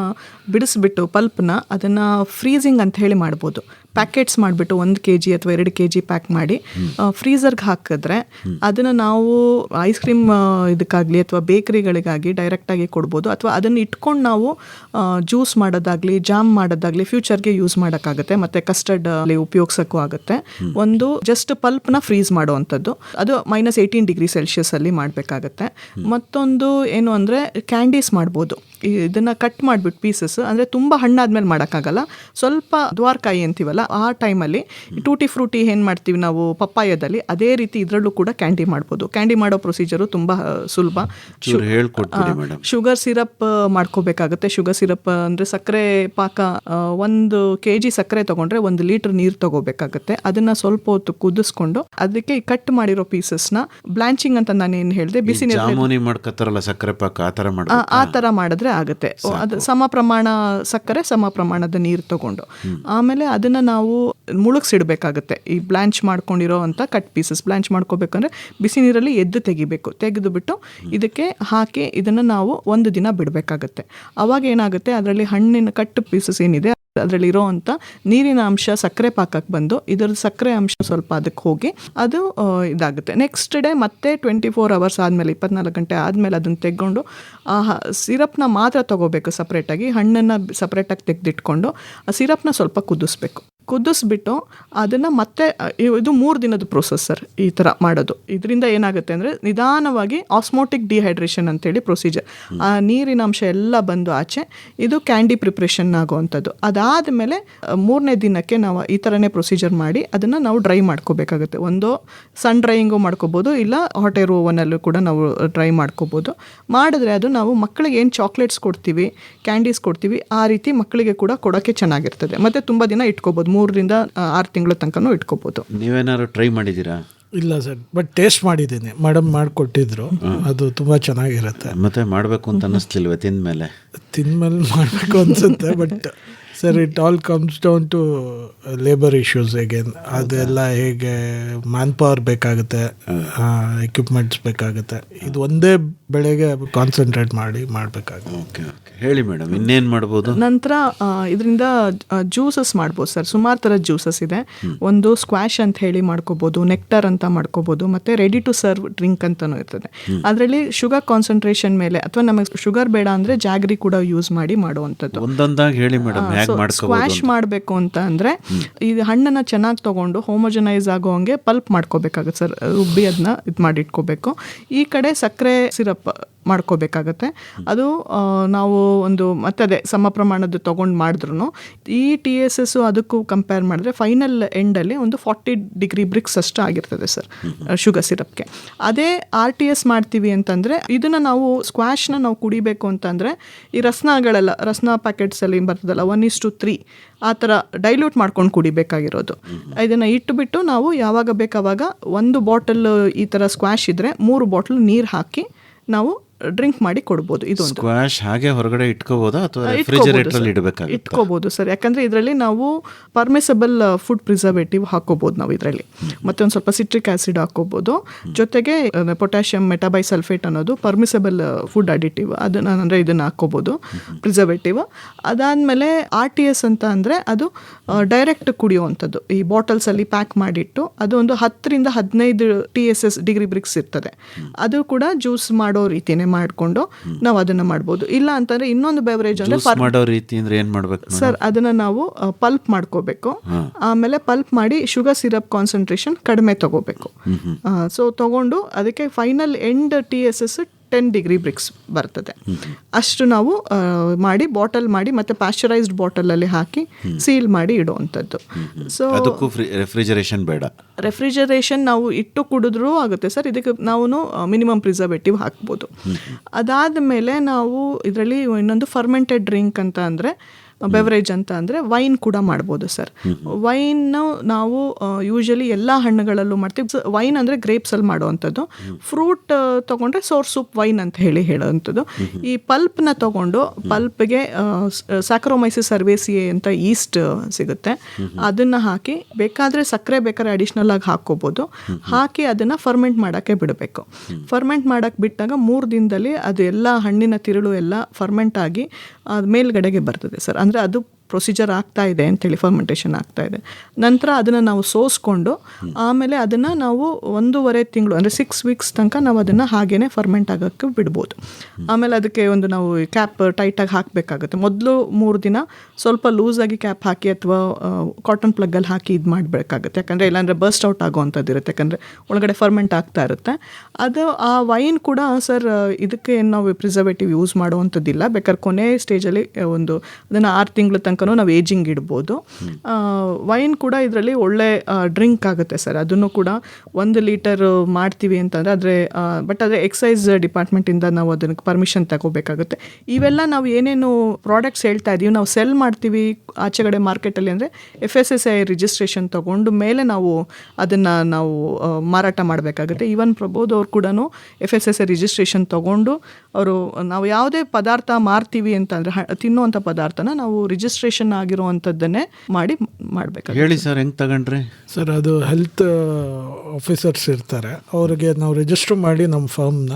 ಬಿಡಿಸ್ಬಿಟ್ಟು ಪಲ್ಪ್ನ ಅದನ್ನು ಫ್ರೀಸಿಂಗ್ ಅಂತ ಹೇಳಿ ಮಾಡ್ಬೋದು. ಪ್ಯಾಕೆಟ್ಸ್ ಮಾಡಿಬಿಟ್ಟು 1 kg ಅಥವಾ 2 kg ಪ್ಯಾಕ್ ಮಾಡಿ ಫ್ರೀಸರ್ಗೆ ಹಾಕಿದ್ರೆ ಅದನ್ನು ನಾವು ಐಸ್ ಕ್ರೀಮ್ ಇದಕ್ಕಾಗಲಿ ಅಥವಾ ಬೇಕರಿಗಳಿಗಾಗಿ ಡೈರೆಕ್ಟಾಗಿ ಕೊಡ್ಬೋದು. ಅಥವಾ ಅದನ್ನು ಇಟ್ಕೊಂಡು ನಾವು ಜ್ಯೂಸ್ ಮಾಡೋದಾಗಲಿ, ಜಾಮ್ ಮಾಡೋದಾಗಲಿ ಫ್ಯೂಚರ್ಗೆ ಯೂಸ್ ಮಾಡೋಕ್ಕಾಗುತ್ತೆ. ಮತ್ತು ಕಸ್ಟರ್ಡ್ ಅಲ್ಲಿ ಉಪಯೋಗಿಸೋಕ್ಕೂ ಆಗುತ್ತೆ. ಒಂದು ಜಸ್ಟ್ ಪಲ್ಪ್ನ ಫ್ರೀಸ್ ಮಾಡುವಂಥದ್ದು, ಅದು -18 ಡಿಗ್ರಿ ಸೆಲ್ಸಿಯಸ್ ಅಲ್ಲಿ ಮಾಡಬೇಕಾಗತ್ತೆ. ಮತ್ತೊಂದು ಏನು ಅಂದರೆ ಕ್ಯಾಂಡೀಸ್ ಮಾಡ್ಬೋದು. ಇದನ್ನು ಕಟ್ ಮಾಡಿಬಿಟ್ಟು ಪೀಸಸ್, ಅಂದರೆ ತುಂಬ ಹಣ್ಣಾದ್ಮೇಲೆ ಮಾಡೋಕ್ಕಾಗಲ್ಲ. ಸ್ವಲ್ಪ ದ್ವಾರಕಾಯಿ ಅಂತೀವಲ್ಲ, ಆ ಟೈಮಲ್ಲಿ ಟೂಟಿ ಫ್ರೂಟಿ ಏನು ಮಾಡ್ತೀವಿ ನಾವು ಪಪ್ಪಾಯದಲ್ಲಿ, ಅದೇ ರೀತಿ ಇದರಲ್ಲೂ ಕೂಡ ಕ್ಯಾಂಡಿ ಮಾಡ್ಬೋದು. ಕ್ಯಾಂಡಿ ಮಾಡೋ ಪ್ರೊಸೀಜರು ತುಂಬ ಸುಲಭ. ಶುಗರ್ ಸಿರಪ್ ಮಾಡ್ಕೋಬೇಕಾಗುತ್ತೆ. ಶುಗರ್ ಸಿರಪ್ ಅಂದರೆ ಸಕ್ಕರೆ ಪಾಕ, 1 kg ಸಕ್ಕರೆ ತೊಗೊಂಡ್ರೆ 1 ಲೀಟರ್ ನೀರು ತೊಗೋಬೇಕಾಗುತ್ತೆ. ಅದನ್ನು ಸ್ವಲ್ಪ ಹೊತ್ತು ಕುದಿಸ್ಕೊಂಡು ಅದಕ್ಕೆ ಕಟ್ ಮಾಡಿರೋ ಪೀಸಸ್ನ ಬ್ಲಾಂಚಿಂಗ್ ಅಂತ ನಾನು ಏನು ಹೇಳಿದೆ, ಬಿಸಿ ನೀರು ಮಾಡ್ಕೊತಾರಲ್ಲ ಸಕ್ಕರೆ ಪಾಕ, ಆ ಥರ ಮಾಡಿದ್ರೆ ಆಗುತ್ತೆ. ಅದು ಸಮ ಪ್ರಮಾಣ ಸಕ್ಕರೆ, ಸಮ ಪ್ರಮಾಣದ ನೀರು ತಗೊಂಡು ಆಮೇಲೆ ಅದನ್ನು ನಾವು ಮುಳುಗಿಸಿಡ್ಬೇಕಾಗುತ್ತೆ. ಈ ಬ್ಲಾಂಚ್ ಮಾಡ್ಕೊಂಡಿರೋ ಅಂತ ಕಟ್ ಪೀಸಸ್ ಬ್ಲಾಂಚ್ ಮಾಡ್ಕೋಬೇಕಂದ್ರೆ ಬಿಸಿ ನೀರಲ್ಲಿ ತೆಗಿಬೇಕು. ತೆಗೆದು ಬಿಟ್ಟು ಇದಕ್ಕೆ ಹಾಕಿ ಇದನ್ನು ನಾವು 1 ದಿನ ಬಿಡಬೇಕಾಗತ್ತೆ. ಅವಾಗ ಏನಾಗುತ್ತೆ, ಅದರಲ್ಲಿ ಹಣ್ಣಿನ ಕಟ್ ಪೀಸಸ್ ಏನಿದೆ ಅದರಲ್ಲಿ ಇರೋ ಅಂಥ ನೀರಿನ ಅಂಶ ಸಕ್ಕರೆ ಪಾಕಕ್ಕೆ ಬಂದು ಇದರ ಸಕ್ಕರೆ ಅಂಶ ಸ್ವಲ್ಪ ಅದಕ್ಕೆ ಹೋಗಿ ಅದು ಇದಾಗುತ್ತೆ. ನೆಕ್ಸ್ಟ್ ಡೇ ಮತ್ತೆ 24 hours ಆದಮೇಲೆ, 24 ಗಂಟೆ ಆದಮೇಲೆ ಅದನ್ನು ತೆಗೆದು ಆ ಸಿರಪ್ನ ಮಾತ್ರ ತೊಗೋಬೇಕು ಸಪ್ರೇಟಾಗಿ. ಹಣ್ಣನ್ನು ಸಪ್ರೇಟಾಗಿ ತೆಗೆದಿಟ್ಕೊಂಡು ಆ ಸಿರಪ್ನ ಸ್ವಲ್ಪ ಕುದಿಸ್ಬಿಟ್ಟು ಅದನ್ನು ಮತ್ತೆ, ಇದು 3 ದಿನದ ಪ್ರೊಸೆಸ್ ಸರ್ ಈ ಥರ ಮಾಡೋದು. ಇದರಿಂದ ಏನಾಗುತ್ತೆ ಅಂದರೆ ನಿಧಾನವಾಗಿ ಆಸ್ಮೋಟಿಕ್ ಡಿಹೈಡ್ರೇಷನ್ ಅಂತೇಳಿ ಪ್ರೊಸೀಜರ್, ಆ ನೀರಿನ ಅಂಶ ಎಲ್ಲ ಬಂದು ಆಚೆ ಇದು ಕ್ಯಾಂಡಿ ಪ್ರಿಪ್ರೇಷನ್ ಆಗುವಂಥದ್ದು. ಅದಾದಮೇಲೆ 3ನೇ ದಿನಕ್ಕೆ ನಾವು ಈ ಥರನೇ ಪ್ರೊಸೀಜರ್ ಮಾಡಿ ಅದನ್ನು ನಾವು ಡ್ರೈ ಮಾಡ್ಕೋಬೇಕಾಗುತ್ತೆ. ಒಂದು ಸನ್ ಡ್ರೈಯಿಂಗು ಮಾಡ್ಕೋಬೋದು, ಇಲ್ಲ ಹಾಟ್ ಏರ್ ಓವನಲ್ಲೂ ಕೂಡ ನಾವು ಡ್ರೈ ಮಾಡ್ಕೋಬೋದು. ಮಾಡಿದ್ರೆ ಅದು ನಾವು ಮಕ್ಕಳಿಗೆ ಏನು ಚಾಕ್ಲೇಟ್ಸ್ ಕೊಡ್ತೀವಿ, ಕ್ಯಾಂಡೀಸ್ ಕೊಡ್ತೀವಿ, ಆ ರೀತಿ ಮಕ್ಕಳಿಗೆ ಕೂಡ ಕೊಡೋಕ್ಕೆ ಚೆನ್ನಾಗಿರ್ತದೆ. ಮತ್ತು ತುಂಬ ದಿನ ಇಟ್ಕೋಬೋದು, 3 ರಿಂದ 6 ತಿಂಗಳ ತನಕನೂ ಇಟ್ಕೋಬೋದು. ನೀವೇನಾದ್ರು ಟ್ರೈ ಮಾಡಿದ್ದೀರಾ? ಇಲ್ಲ ಸರ್, ಬಟ್ ಟೇಸ್ಟ್ ಮಾಡಿದ್ದೀನಿ. ಮೇಡಮ್ ಮಾಡಿಕೊಟ್ಟಿದ್ರು, ಅದು ತುಂಬ ಚೆನ್ನಾಗಿರುತ್ತೆ. ಮತ್ತೆ ಮಾಡಬೇಕು ಅಂತ ಅನ್ನಿಸ್ಲಿಲ್ವ ತಿಂದಮೇಲೆ ಮಾಡಬೇಕು ಅನಿಸುತ್ತೆ. But sir, it all comes down to labour issues again. ಅದೆಲ್ಲ ಹೇಗೆ ಮ್ಯಾನ್ ಪವರ್ ಬೇಕಾಗುತ್ತೆ, ಎಕ್ವಿಪ್ಮೆಂಟ್ಸ್ ಬೇಕಾಗುತ್ತೆ. ಇದು ಒಂದೇ ಬೆಳೆಗೆ ಕಾನ್ಸಂಟ್ರೇಟ್ ಮಾಡಬೇಕಾಗುತ್ತೆ. ಓಕೆ, ಹೇಳಿ ಮೇಡಮ್, ಇನ್ನೇನು ಮಾಡ್ಬೋದು? ನಂತರ ಇದರಿಂದ ಜ್ಯೂಸಸ್ ಮಾಡ್ಬೋದು ಸರ್. ಸುಮಾರು ಥರದ ಜ್ಯೂಸಸ್ ಇದೆ. ಒಂದು ಸ್ಕ್ವಾಶ್ ಅಂತ ಹೇಳಿ ಮಾಡ್ಕೋಬೋದು, ನೆಕ್ಟರ್ ಅಂತ ಮಾಡ್ಕೋಬೋದು, ಮತ್ತು ರೆಡಿ ಟು ಸರ್ವ್ ಡ್ರಿಂಕ್ ಅಂತಲೂ ಇರ್ತದೆ. ಅದರಲ್ಲಿ ಶುಗರ್ ಕಾನ್ಸಂಟ್ರೇಷನ್ ಮೇಲೆ, ಅಥವಾ ನಮಗೆ ಶುಗರ್ ಬೇಡ ಅಂದರೆ ಜಾಗ್ರಿ ಕೂಡ ಯೂಸ್ ಮಾಡಿ ಮಾಡುವಂಥದ್ದು. ಒಂದೊಂದಾಗಿ ಹೇಳಿ ಮೇಡಮ್. ಸ್ಕ್ವಾಶ್ ಮಾಡಬೇಕು ಅಂತ ಅಂದರೆ ಈ ಹಣ್ಣನ್ನು ಚೆನ್ನಾಗಿ ತೊಗೊಂಡು ಹೋಮೋಜನೈಸ್ ಆಗೋ ಹಂಗೆ ಪಲ್ಪ್ ಮಾಡ್ಕೋಬೇಕಾಗುತ್ತೆ ಸರ್. ರುಬ್ಬಿ ಅದನ್ನ ಇದು ಮಾಡಿ ಇಟ್ಕೋಬೇಕು. ಈ ಕಡೆ ಸಕ್ಕರೆ ಸಿರಪ್ ಮಾಡ್ಕೋಬೇಕಾಗತ್ತೆ. ಅದು ನಾವು ಒಂದು ಮತ್ತದೇ ಸಮ ಪ್ರಮಾಣದ ತೊಗೊಂಡು ಮಾಡಿದ್ರು ಈ TSS ಅದಕ್ಕೂ ಕಂಪೇರ್ ಮಾಡಿದ್ರೆ ಫೈನಲ್ ಎಂಡಲ್ಲಿ ಒಂದು 40 ಡಿಗ್ರಿ ಬ್ರಿಕ್ಸ್ ಅಷ್ಟು ಆಗಿರ್ತದೆ ಸರ್ ಶುಗರ್ ಸಿರಪ್ಗೆ. ಅದೇ RTS ಮಾಡ್ತೀವಿ ಅಂತಂದರೆ ಇದನ್ನು ನಾವು ಸ್ಕ್ವಾಶ್ನ ನಾವು ಕುಡಿಬೇಕು ಅಂತಂದರೆ ಈ ರಸ್ನ ಪ್ಯಾಕೆಟ್ಸಲ್ಲಿ ಬರ್ತದಲ್ಲ 1:3 ಆ ಥರ ಡೈಲ್ಯೂಟ್ ಮಾಡ್ಕೊಂಡು ಕುಡಿಬೇಕಾಗಿರೋದು. ಇದನ್ನು ಇಟ್ಟುಬಿಟ್ಟು ನಾವು ಯಾವಾಗ ಬೇಕಾವಾಗ 1 ಬಾಟಲ್ ಈ ಥರ ಸ್ಕ್ವಾಶ್ ಇದ್ದರೆ 3 ಬಾಟಲ್ ನೀರು ಹಾಕಿ ನಾವು ಡ್ರಿಂಕ್ ಮಾಡಿ ಕೊಡ್ಬೋದು. ಇದೊಂದು ಸ್ಕ್ವಾಶ್ ಹಾಗೆ ಹೊರಗಡೆ ಇಟ್ಕೋಬೋದಾ ಅಥವಾ ರೆಫ್ರಿಜರೇಟರ್ ಇಡಬೇಕಾಗುತ್ತೆ? ಇಟ್ಕೋಬೋದು ಸರ್, ಯಾಕಂದರೆ ಇದರಲ್ಲಿ ನಾವು ಪರ್ಮಿಸಬಲ್ ಫುಡ್ ಪ್ರಿಸರ್ವೇಟಿವ್ ಹಾಕೋಬೋದು ನಾವು ಇದರಲ್ಲಿ. ಮತ್ತು ಒಂದು ಸ್ವಲ್ಪ ಸಿಟ್ರಿಕ್ ಆ್ಯಸಿಡ್ ಹಾಕೋಬೋದು. ಜೊತೆಗೆ ಪೊಟ್ಯಾಷಿಯಂ ಮೆಟಾಬೈಸಲ್ಫೇಟ್ ಅನ್ನೋದು ಪರ್ಮಿಸಬಲ್ ಫುಡ್ ಅಡಿಟಿವ್, ಅದನ್ನು ಅಂದರೆ ಇದನ್ನು ಹಾಕೋಬೋದು ಪ್ರಿಸರ್ವೇಟಿವ್. ಅದಾದಮೇಲೆ RTS ಅಂತ ಅಂದರೆ ಅದು ಡೈರೆಕ್ಟ್ ಕುಡಿಯುವಂಥದ್ದು. ಈ ಬಾಟಲ್ಸಲ್ಲಿ ಪ್ಯಾಕ್ ಮಾಡಿಟ್ಟು ಅದು ಒಂದು 10 ರಿಂದ 15 TSS ಡಿಗ್ರಿ ಬ್ರಿಕ್ಸ್ ಇರ್ತದೆ. ಅದು ಕೂಡ ಜ್ಯೂಸ್ ಮಾಡೋ ರೀತಿಯೇ ಮಾಡಿಕೊಂಡು ನಾವು ಅದನ್ನು ಮಾಡ್ಬೋದು. ಇಲ್ಲ ಅಂತಂದರೆ ಇನ್ನೊಂದು ಬೆವರೇಜ್ ಅಂದರೆ ಮಾಡೋ ರೀತಿ ಅಂದರೆ ಏನು ಮಾಡಬೇಕು ಸರ್, ಅದನ್ನು ನಾವು ಪಲ್ಪ್ ಮಾಡ್ಕೋಬೇಕು. ಆಮೇಲೆ ಪಲ್ಪ್ ಮಾಡಿ ಶುಗರ್ ಸಿರಪ್ ಕಾನ್ಸಂಟ್ರೇಷನ್ ಕಡಿಮೆ ತಗೋಬೇಕು. ಸೊ ತಗೊಂಡು ಅದಕ್ಕೆ final end TSS 10 degree BRICS ಬರ್ತದೆ. ಅಷ್ಟು ನಾವು ಮಾಡಿ ಬಾಟಲ್ ಮಾಡಿ ಮತ್ತೆ ಪ್ಯಾಶ್ಚರೈಸ್ಡ್ ಬಾಟಲಲ್ಲಿ ಹಾಕಿ ಸೀಲ್ ಮಾಡಿ ಇಡುವಂಥದ್ದು. ಸೊ ಅದಕ್ಕೂ ರೆಫ್ರಿಜರೇಷನ್ ಬೇಡ. ರೆಫ್ರಿಜರೇಷನ್ ನಾವು ಇಟ್ಟು ಕುಡಿದ್ರೂ ಆಗುತ್ತೆ ಸರ್. ಇದಕ್ಕೆ ನಾವು ಮಿನಿಮಮ್ ಪ್ರಿಸರ್ವೇಟಿವ್ ಹಾಕ್ಬೋದು. ಅದಾದ ಮೇಲೆ ನಾವು ಇದರಲ್ಲಿ ಇನ್ನೊಂದು ಫರ್ಮೆಂಟೆಡ್ ಡ್ರಿಂಕ್ ಅಂತ ಅಂದರೆ ಬೆವರೇಜ್ ಅಂತ ಅಂದರೆ ವೈನ್ ಕೂಡ ಮಾಡ್ಬೋದು ಸರ್. ವೈನ್ ನಾವು ಯೂಶಲಿ ಎಲ್ಲ ಹಣ್ಣುಗಳಲ್ಲೂ ಮಾಡ್ತೀವಿ. ವೈನ್ ಅಂದರೆ ಗ್ರೇಪ್ಸಲ್ಲಿ ಮಾಡುವಂಥದ್ದು. ಫ್ರೂಟ್ ತೊಗೊಂಡ್ರೆ ಸೋರ್ ಸೂಪ್ ವೈನ್ ಅಂತ ಹೇಳುವಂಥದ್ದು. ಈ ಪಲ್ಪ್ನ ತೊಗೊಂಡು ಪಲ್ಪ್ಗೆ ಸ್ಯಾಕ್ರೋಮೈಸಿಸ್ ಸರ್ವೇಸಿಯೆ ಅಂತ ಈಸ್ಟ್ ಸಿಗುತ್ತೆ, ಅದನ್ನು ಹಾಕಿ ಬೇಕಾದರೆ ಸಕ್ಕರೆ ಬೇಕಾದ್ರೆ ಅಡಿಷ್ನಲ್ ಆಗಿ ಹಾಕ್ಕೋಬೋದು. ಹಾಕಿ ಅದನ್ನು ಫರ್ಮೆಂಟ್ ಮಾಡೋಕ್ಕೆ ಬಿಡಬೇಕು. ಫರ್ಮೆಂಟ್ ಮಾಡೋಕ್ಕೆ ಬಿಟ್ಟಾಗ 3 ದಿನದಲ್ಲಿ ಅದು ಎಲ್ಲ ಹಣ್ಣಿನ ತಿರುಳು ಎಲ್ಲ ಫರ್ಮೆಂಟ್ ಆಗಿ ಅದು ಮೇಲ್ಗಡೆಗೆ ಬರ್ತದೆ ಸರ್. ಅಂದರೆ ಅದು ಪ್ರೊಸೀಜರ್ ಆಗ್ತಾ ಇದೆ ಅಂತೇಳಿ, ಫರ್ಮೆಂಟೇಷನ್ ಆಗ್ತಾ ಇದೆ. ನಂತರ ಅದನ್ನು ನಾವು ಸೋಸ್ಕೊಂಡು ಆಮೇಲೆ ಅದನ್ನು ನಾವು 1.5 ತಿಂಗಳು ಅಂದರೆ 6 ವೀಕ್ಸ್ ತನಕ ನಾವು ಅದನ್ನು ಹಾಗೇ ಫರ್ಮೆಂಟ್ ಆಗೋಕ್ಕೆ ಬಿಡ್ಬೋದು. ಆಮೇಲೆ ಅದಕ್ಕೆ ಒಂದು ನಾವು ಕ್ಯಾಪ್ ಟೈಟಾಗಿ ಹಾಕಬೇಕಾಗುತ್ತೆ. ಮೊದಲು 3 ದಿನ ಸ್ವಲ್ಪ ಲೂಸಾಗಿ ಕ್ಯಾಪ್ ಹಾಕಿ ಅಥವಾ ಕಾಟನ್ ಪ್ಲಗ್ಗಲ್ಲಿ ಹಾಕಿ ಇದು ಮಾಡಬೇಕಾಗುತ್ತೆ. ಯಾಕಂದರೆ ಇಲ್ಲಾಂದರೆ ಬರ್ಸ್ಟ್ ಔಟ್ ಆಗೋವಂಥದ್ದು ಇರುತ್ತೆ, ಯಾಕಂದರೆ ಒಳಗಡೆ ಫರ್ಮೆಂಟ್ ಆಗ್ತಾ ಇರುತ್ತೆ. ಅದು ಆ ವೈನ್ ಕೂಡ ಸರ್ ಇದಕ್ಕೆ ಏನು ನಾವು ಪ್ರಿಸರ್ವೇಟಿವ್ ಯೂಸ್ ಮಾಡುವಂಥದ್ದಿಲ್ಲ. ಬೇಕಾದ್ರೆ ಕೊನೆ ಸ್ಟೇಜಲ್ಲಿ ಒಂದು ಅದನ್ನು 6 ತಿಂಗಳ ತನಕ ನಾವು ಏಜಿಂಗ್ ಇಡ್ಬೋದು. ವೈನ್ ಕೂಡ ಇದರಲ್ಲಿ ಒಳ್ಳೆ ಡ್ರಿಂಕ್ ಆಗುತ್ತೆ ಸರ್. ಅದನ್ನು ಕೂಡ 1 ಲೀಟರ್ ಮಾಡ್ತೀವಿ ಅಂತಂದರೆ ಆದರೆ ಎಕ್ಸೈಸ್ ಡಿಪಾರ್ಟ್ಮೆಂಟಿಂದ ನಾವು ಅದಕ್ಕೆ ಪರ್ಮಿಷನ್ ತಗೋಬೇಕಾಗುತ್ತೆ. ಇವೆಲ್ಲ ನಾವು ಏನೇನು ಪ್ರಾಡಕ್ಟ್ಸ್ ಹೇಳ್ತಾ ಇದ್ದೀವಿ ನಾವು ಸೆಲ್ ಮಾಡ್ತೀವಿ ಆಚೆಗಡೆ ಮಾರ್ಕೆಟಲ್ಲಿ ಅಂದರೆ FSSAI ರಿಜಿಸ್ಟ್ರೇಷನ್ ತೊಗೊಂಡು ಮೇಲೆ ನಾವು ಅದನ್ನು ನಾವು ಮಾರಾಟ ಮಾಡಬೇಕಾಗುತ್ತೆ. ಈವನ್ ಪ್ರಬೋದ್ ಅವ್ರು ಕೂಡ FSSAI ರಿಜಿಸ್ಟ್ರೇಷನ್ ತೊಗೊಂಡು ಅವರು ನಾವು ಯಾವುದೇ ಪದಾರ್ಥ ಮಾರ್ತೀವಿ ಅಂತಂದರೆ ತಿನ್ನುವಂಥ ಪದಾರ್ಥನ ನಾವು ರಿಜಿಸ್ಟ್ರೇಷನ್ ಆಗಿರುವಂಥದ್ದನ್ನೇ ಮಾಡಬೇಕು. ಹೇಳಿ ಸರ್, ಹೆಂಗೆ ತಗೊಂಡ್ರಿ ಸರ್? ಅದು ಹೆಲ್ತ್ ಆಫೀಸರ್ಸ್ ಇರ್ತಾರೆ, ಅವ್ರಿಗೆ ನಾವು ರಿಜಿಸ್ಟರ್ ಮಾಡಿ ನಮ್ಮ ಫಾರ್ಮ್ನ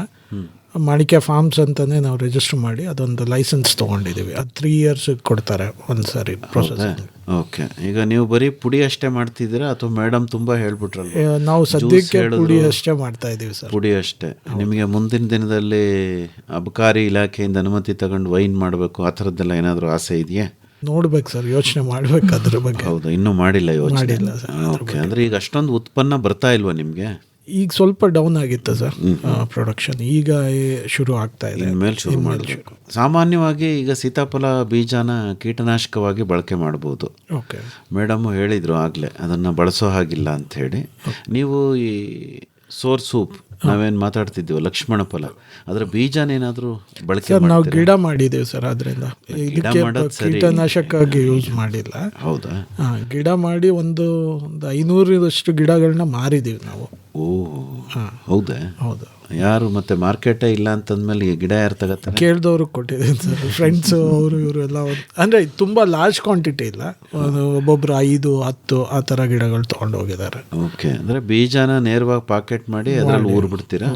ಮಾಣಿಕ್ಯ ಫಾರ್ಮ್ಸ್ ಅಂತಲೇ ನಾವು ರಿಜಿಸ್ಟರ್ ಮಾಡಿ ಅದೊಂದು ಲೈಸೆನ್ಸ್ ತೊಗೊಂಡಿದ್ದೀವಿ. ಅದು 3 years ಕೊಡ್ತಾರೆ ಒಂದು ಸಾರಿ ಪ್ರೊಸೆಸ್. ಓಕೆ, ಈಗ ನೀವು ಬರೀ ಪುಡಿ ಅಷ್ಟೇ ಮಾಡ್ತಿದ್ದೀರಾ ಅಥವಾ ಮೇಡಮ್ ತುಂಬ ಹೇಳ್ಬಿಟ್ರಲ್ಲ? ನಾವು ಸದ್ಯಕ್ಕೆ ಪುಡಿ ಅಷ್ಟೇ ಮಾಡ್ತಾ ಇದ್ದೀವಿ ಸರ್. ಪುಡಿ ಅಷ್ಟೇ. ನಿಮಗೆ ಮುಂದಿನ ದಿನದಲ್ಲಿ ಅಬಕಾರಿ ಇಲಾಖೆಯಿಂದ ಅನುಮತಿ ತಗೊಂಡು ವೈನ್ ಮಾಡಬೇಕು ಆ ಥರದ್ದೆಲ್ಲ ಏನಾದರೂ ಆಸೆ ಇದೆಯಾ? ನೋಡ್ಬೇಕು ಸರ್, ಯೋಚನೆ ಮಾಡ್ಬೇಕು ಅದ್ರ ಬಗ್ಗೆ. ಹೌದಾ, ಇನ್ನೂ ಮಾಡಿಲ್ಲ ಯೋಚನೆ? ಮಾಡಿಲ್ಲ ಸರ್. ಓಕೆ, ಅಂದರೆ ಈಗ ಅಷ್ಟೊಂದು ಉತ್ಪನ್ನ ಬರ್ತಾ ಇಲ್ವಾ ನಿಮಗೆ? ಈಗ ಸ್ವಲ್ಪ ಡೌನ್ ಆಗಿತ್ತು ಸರ್ ಪ್ರೊಡಕ್ಷನ್, ಈಗ ಶುರು ಆಗ್ತಾ ಇದೆ. ಇನ್ಮೇಲೆ ಶುರು ಮಾಡಬೇಕು. ಸಾಮಾನ್ಯವಾಗಿ ಈಗ ಸೀತಾಫಲ ಬೀಜನ ಕೀಟನಾಶಕವಾಗಿ ಬಳಕೆ ಮಾಡ್ಬೋದು. ಓಕೆ, ಮೇಡಮ್ ಹೇಳಿದರು ಆಗಲೇ ಅದನ್ನು ಬಳಸೋ ಹಾಗಿಲ್ಲ ಅಂಥೇಳಿ. ನೀವು ಈ ಸೋರ್ ಸೂಪ್ ನಾವೇನು ಮಾತಾಡ್ತಿದ್ದೀವಿ ಲಕ್ಷ್ಮಣ ಫಲ, ಅದರ ಬೀಜನೇನಾದರೂ ಬಳಕೆ ಸರ್ ನಾವು ಗಿಡ ಮಾಡಿದ್ದೇವೆ ಸರ್. ಅದರಿಂದ ಇದಕ್ಕೆ ಕೀಟನಾಶಕವಾಗಿ ಯೂಸ್ ಮಾಡಿಲ್ಲ. ಹೌದಾ? ಗಿಡ ಮಾಡಿ ಒಂದು 500 ಗಿಡಗಳನ್ನ ಮಾರಿದ್ದೀವಿ ನಾವು. ಓ ಹೌದಾ? ಹೌದು. ಯಾರು ಮತ್ತೆ ಮಾರ್ಕೆಟೇ ಇಲ್ಲ ಅಂತಂದ್ಮೇಲೆ ಈ ಗಿಡ ಯಾರು ತಗೋತಾರೆ? ಕೇಳಿದವ್ರು ಕೊಟ್ಟಿದ್ದೀನಿ ಸರ್, ಫ್ರೆಂಡ್ಸು ಅವರು ಇವರು ಎಲ್ಲ. ಅಂದರೆ ತುಂಬ ಲಾರ್ಜ್ ಕ್ವಾಂಟಿಟಿ ಇಲ್ಲ, ಒಬ್ಬೊಬ್ರು 5-10 ಆ ಥರ ಗಿಡಗಳು ತೊಗೊಂಡು ಹೋಗಿದ್ದಾರೆ. ಓಕೆ, ಅಂದರೆ ಬೀಜನ ನೇರವಾಗಿ ಪಾಕೆಟ್ ಮಾಡಿ ಅದರಲ್ಲಿ ಊರ್ಬಿಡ್ತೀರಾ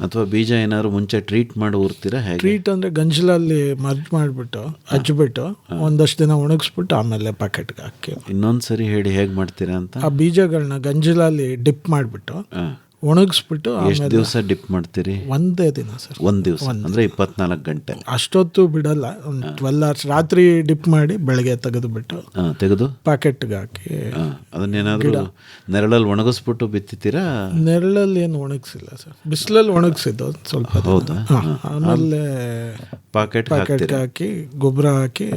ಅಥವಾ ಬೀಜ ಏನಾದ್ರು ಮುಂಚೆ ಟ್ರೀಟ್ ಮಾಡಿ ಊರ್ತೀರಾ? ಹೇಗೆ ಟ್ರೀಟ್ ಅಂದರೆ ಗಂಜಲಲ್ಲಿ ಮರ್ಜ್ ಮಾಡಿಬಿಟ್ಟು ಹಚ್ಬಿಟ್ಟು ಒಂದಷ್ಟು ದಿನ ಒಣಗಿಸ್ಬಿಟ್ಟು ಆಮೇಲೆ ಪ್ಯಾಕೆಟ್ಗೆ ಹಾಕಿ. ಇನ್ನೊಂದು ಸರಿ ಹೇಳಿ ಹೇಗೆ ಮಾಡ್ತೀರಾ ಅಂತ. ಆ ಬೀಜಗಳನ್ನ ಗಂಜಲಲ್ಲಿ ಡಿಪ್ ಮಾಡಿಬಿಟ್ಟು ಒಣಗಿಸ್ಬಿಟ್ಟು. ಎಷ್ಟು ದಿವಸ ಡಿಪ್ ಮಾಡ್ತೀರಿ? ಒಂದೇ ದಿನ ಸರ್. ಒಂದು ದಿವಸ ಅಂದರೆ 24 ಗಂಟೆ? ಅಷ್ಟೊತ್ತು ಬಿಡಲ್ಲ, ಒಂದು 12 hours. ರಾತ್ರಿ ಡಿಪ್ ಮಾಡಿ ಬೆಳಗ್ಗೆ ತೆಗೆದು ಪ್ಯಾಕೆಟ್ಗೆ ಹಾಕಿ. ಅದನ್ನೇನಾದರೂ ನೆರಳಲ್ಲಿ ಒಣಗಿಸ್ಬಿಟ್ಟು ಬಿತ್ತಿತೀರಾ? ನೆರಳಲ್ಲಿ ಏನು ಒಣಗಿಸಿಲ್ಲ ಸರ್, ಬಿಸಿಲಲ್ಲಿ ಒಣಗಿಸಿದ್ದು ಸ್ವಲ್ಪ. ಹೌದಾ? ಆಮೇಲೆ ಪ್ಯಾಕೆಟ್ ಹಾಕಿ ಗೊಬ್ಬರ ಹಾಕಿ.